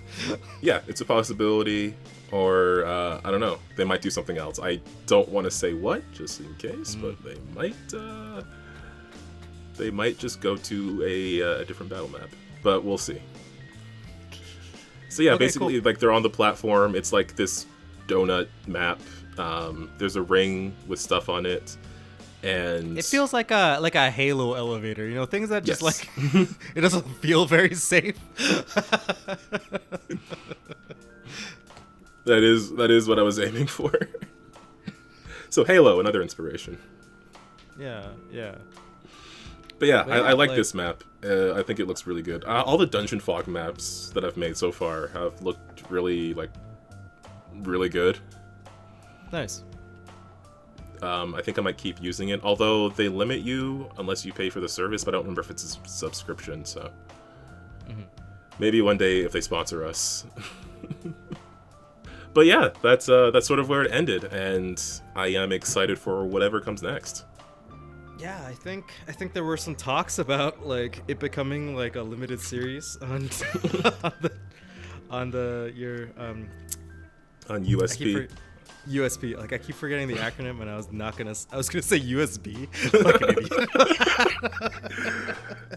Yeah, it's a possibility, or I don't know, they might do something else. I don't want to say what, just in case, but they might. They might just go to a different battle map, but we'll see. So yeah, okay, basically, cool. Like they're on the platform. It's like this donut map. There's a ring with stuff on it, and it feels like a Halo elevator. You know, things that just like it doesn't feel very safe. That is what I was aiming for. So Halo, another inspiration. Yeah. But yeah, I like this map. I think it looks really good. All the Dungeon Fog maps that I've made so far have looked really good. Nice. I think I might keep using it, although they limit you unless you pay for the service, but I don't remember if it's a subscription, so... Maybe one day if they sponsor us. But yeah, that's sort of where it ended, and I am excited for whatever comes next. Yeah, I think there were some talks about like it becoming like a limited series on on USP. USP. Like I keep forgetting the acronym, and I was gonna say USB. Like an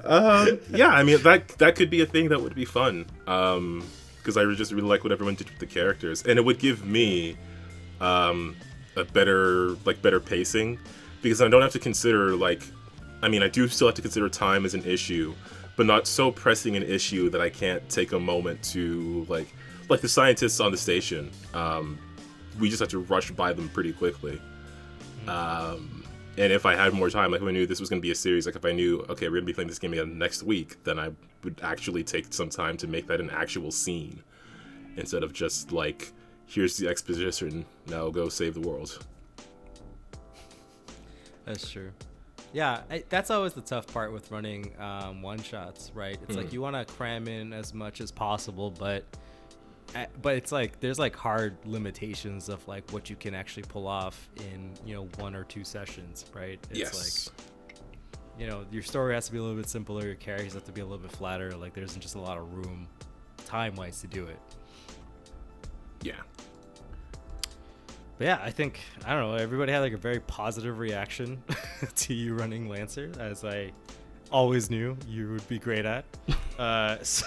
idiot. Yeah, I mean that could be a thing that would be fun. Because I just really like what everyone did with the characters, and it would give me a better pacing. Because I don't have to consider, I do still have to consider time as an issue, but not so pressing an issue that I can't take a moment to, like the scientists on the station, we just have to rush by them pretty quickly. And if I had more time, like if I knew this was going to be a series, like if I knew, okay, we're going to be playing this game again next week, then I would actually take some time to make that an actual scene instead of just like, here's the exposition, now go save the world. That's true. Yeah, that's always the tough part with running one-shots, right? It's like you want to cram in as much as possible, but it's like there's like hard limitations of like what you can actually pull off in 1 or 2 sessions, right? It's like your story has to be a little bit simpler, your characters have to be a little bit flatter, like there isn't just a lot of room time-wise to do it. Yeah. But yeah, I think, I don't know, everybody had like a very positive reaction to you running Lancer, as I always knew you would be great at. So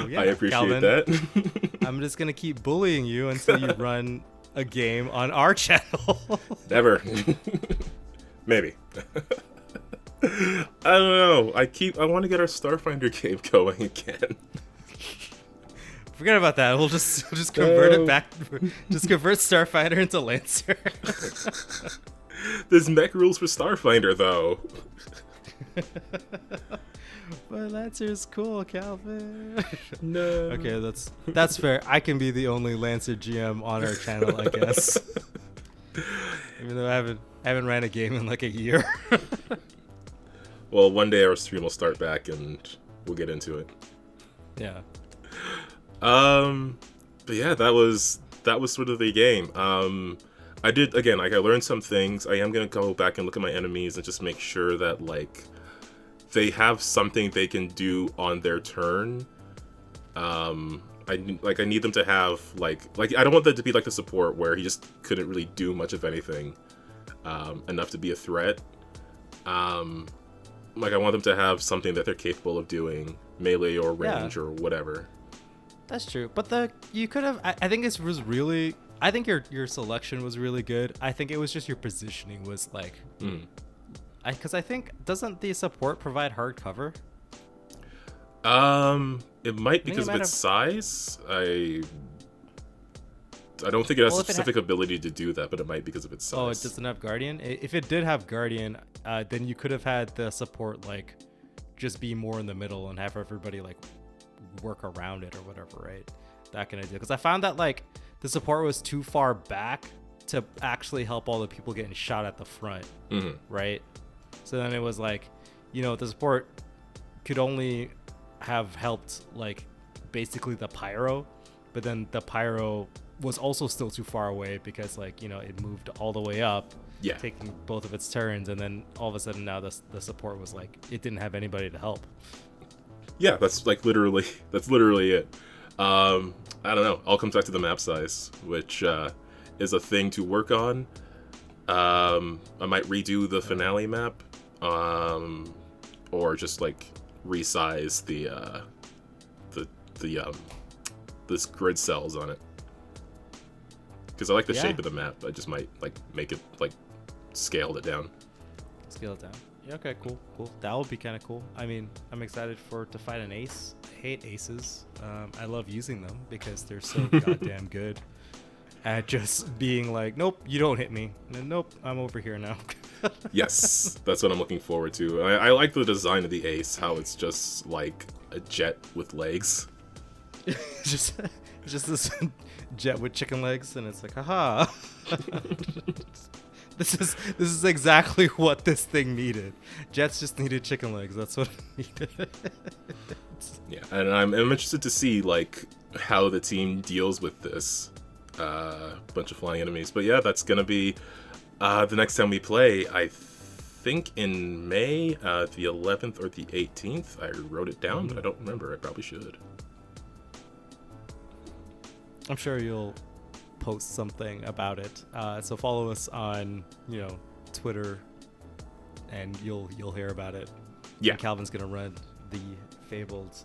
yeah, I appreciate Calvin, that. I'm just going to keep bullying you until you run a game on our channel. Never. Maybe. I don't know. I want to get our Starfinder game going again. Forget about that. We'll just convert it back. Just convert Starfighter into Lancer. There's mech rules for Starfinder, though. But Lancer's cool, Calvin. No. Okay, that's fair. I can be the only Lancer GM on our channel, I guess. Even though I haven't ran a game in like a year. Well, one day our stream will start back and we'll get into it. Yeah. But yeah, that was sort of the game. I did, again, like I learned some things. I am gonna go back and look at my enemies and just make sure that like they have something they can do on their turn. I need them to have like I don't want them to be like the support where he just couldn't really do much of anything enough to be a threat. Like I want them to have something that they're capable of doing, melee or range or whatever. That's true, but you could have. I think it was really. I think your selection was really good. I think it was just your positioning was like. Because I think doesn't the support provide hard cover? It might because of its size. I don't think it has a specific ability to do that, but it might because of its size. Oh, it doesn't have Guardian? If it did have Guardian, then you could have had the support like just be more in the middle and have everybody like work around it or whatever, right? That kind of deal. Because I found that like the support was too far back to actually help all the people getting shot at the front, right? So then it was like, the support could only have helped like basically the pyro, but then the pyro was also still too far away because like it moved all the way up, taking both of its turns, and then all of a sudden now the support was like it didn't have anybody to help. Yeah, that's literally it. I don't know. All comes back to the map size, which is a thing to work on. I might redo the finale map, or just like resize this grid cells on it. Because I like the shape of the map. I just might like make it like scaled it down. Scale it down. Yeah, okay, cool. That would be kind of cool. I mean, I'm excited to fight an ace. I hate aces. I love using them because they're so goddamn good at just being like, nope, you don't hit me. And then, nope, I'm over here now. Yes, that's what I'm looking forward to. I like the design of the ace, how it's just like a jet with legs. just this jet with chicken legs, and it's like, haha. This is exactly what this thing needed. Jets just needed chicken legs. That's what it needed. Yeah, and I'm interested to see like how the team deals with this bunch of flying enemies. But yeah, that's gonna be the next time we play. I think in May, the 11th or the 18th. I wrote it down, but I don't remember. I probably should. I'm sure you'll post something about it, so follow us on Twitter and you'll hear about it. And Calvin's gonna run the fabled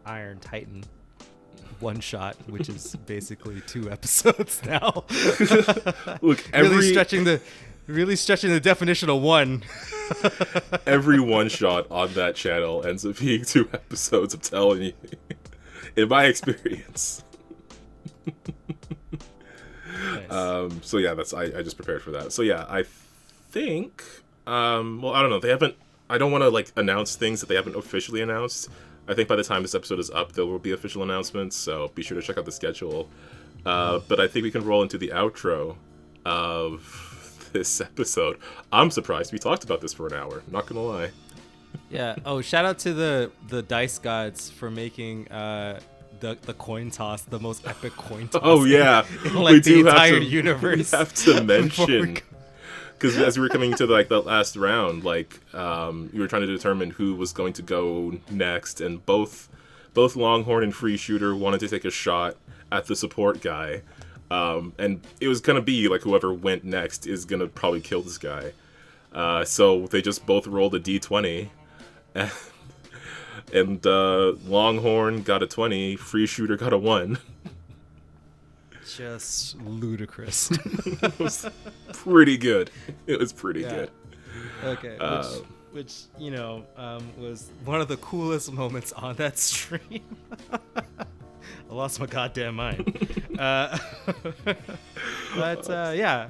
Iron Titan one shot, which is basically 2 episodes now. Look, really stretching the definition of one. Every one shot on that channel ends up being 2 episodes, I'm telling you. In my experience. Nice. So yeah, I just prepared for that. So yeah, I think well, I don't know. They haven't. I don't want to like announce things that they haven't officially announced. I think by the time this episode is up, there will be official announcements. So be sure to check out the schedule. But I think we can roll into the outro of this episode. I'm surprised we talked about this for an hour. Not gonna lie. Yeah. Oh, shout out to the dice gods for making the coin toss the most epic coin toss. Oh yeah, in like the entire universe. We have to mention, because as we were coming to like the last round, like we were trying to determine who was going to go next, and both Longhorn and Free Shooter wanted to take a shot at the support guy, and it was gonna be like whoever went next is gonna probably kill this guy. So they just both rolled a d20, and Longhorn got a 20, Free Shooter got a 1. Just ludicrous. It was pretty good. It was pretty good. Okay, which you know was one of the coolest moments on that stream. I lost my goddamn mind. But yeah.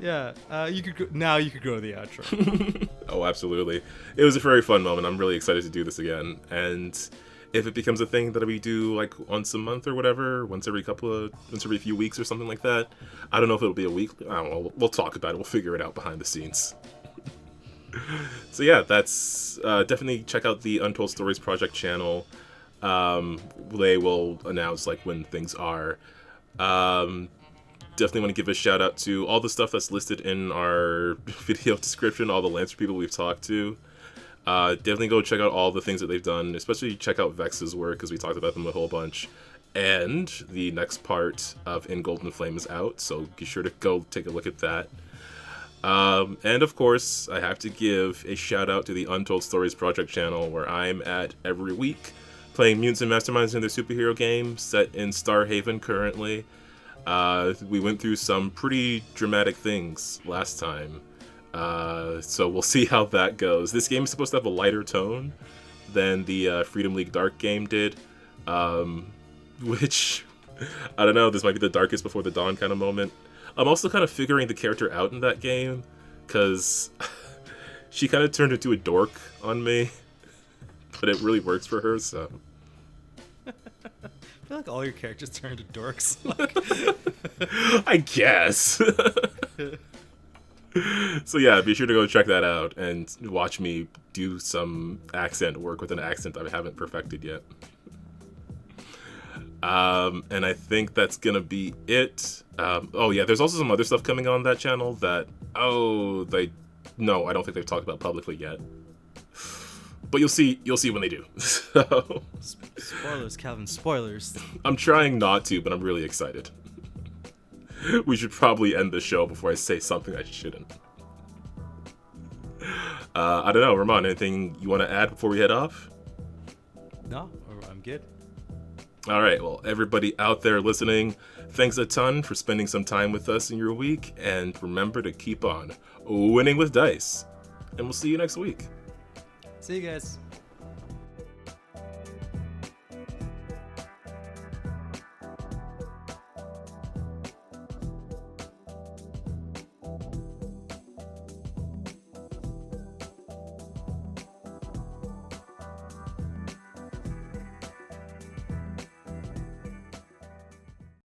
You could go to the outro. Oh, absolutely. It was a very fun moment. I'm really excited to do this again. And if it becomes a thing that we do like once a month or whatever, once every few weeks or something like that, I don't know if it'll be a week. I don't know. We'll talk about it. We'll figure it out behind the scenes. So yeah, that's definitely check out the Untold Stories Project channel. They will announce like when things are. Definitely want to give a shout out to all the stuff that's listed in our video description, all the Lancer people we've talked to. Definitely go check out all the things that they've done, especially check out Vex's work, because we talked about them a whole bunch. And the next part of In Golden Flame is out, so be sure to go take a look at that. And of course, I have to give a shout out to the Untold Stories Project channel, where I'm at every week, playing Mutants and Masterminds in their superhero game, set in Starhaven currently. We went through some pretty dramatic things last time, so we'll see how that goes. This game is supposed to have a lighter tone than the Freedom League Dark game did, which, I don't know, this might be the darkest before the dawn kind of moment. I'm also kind of figuring the character out in that game, because she kind of turned into a dork on me, but it really works for her, so... I feel like all your characters turn into dorks. I guess. So yeah, be sure to go check that out and watch me do some accent work with an accent I haven't perfected yet. And I think that's gonna be it. Oh yeah, there's also some other stuff coming on that channel that I don't think they've talked about publicly yet. But you'll see when they do. So, spoilers, Calvin, spoilers. I'm trying not to, but I'm really excited. We should probably end the show before I say something I shouldn't. I don't know, Ramon, anything you want to add before we head off? No, I'm good. All right, well, everybody out there listening, thanks a ton for spending some time with us in your week, and remember to keep on winning with dice. And we'll see you next week. See you guys.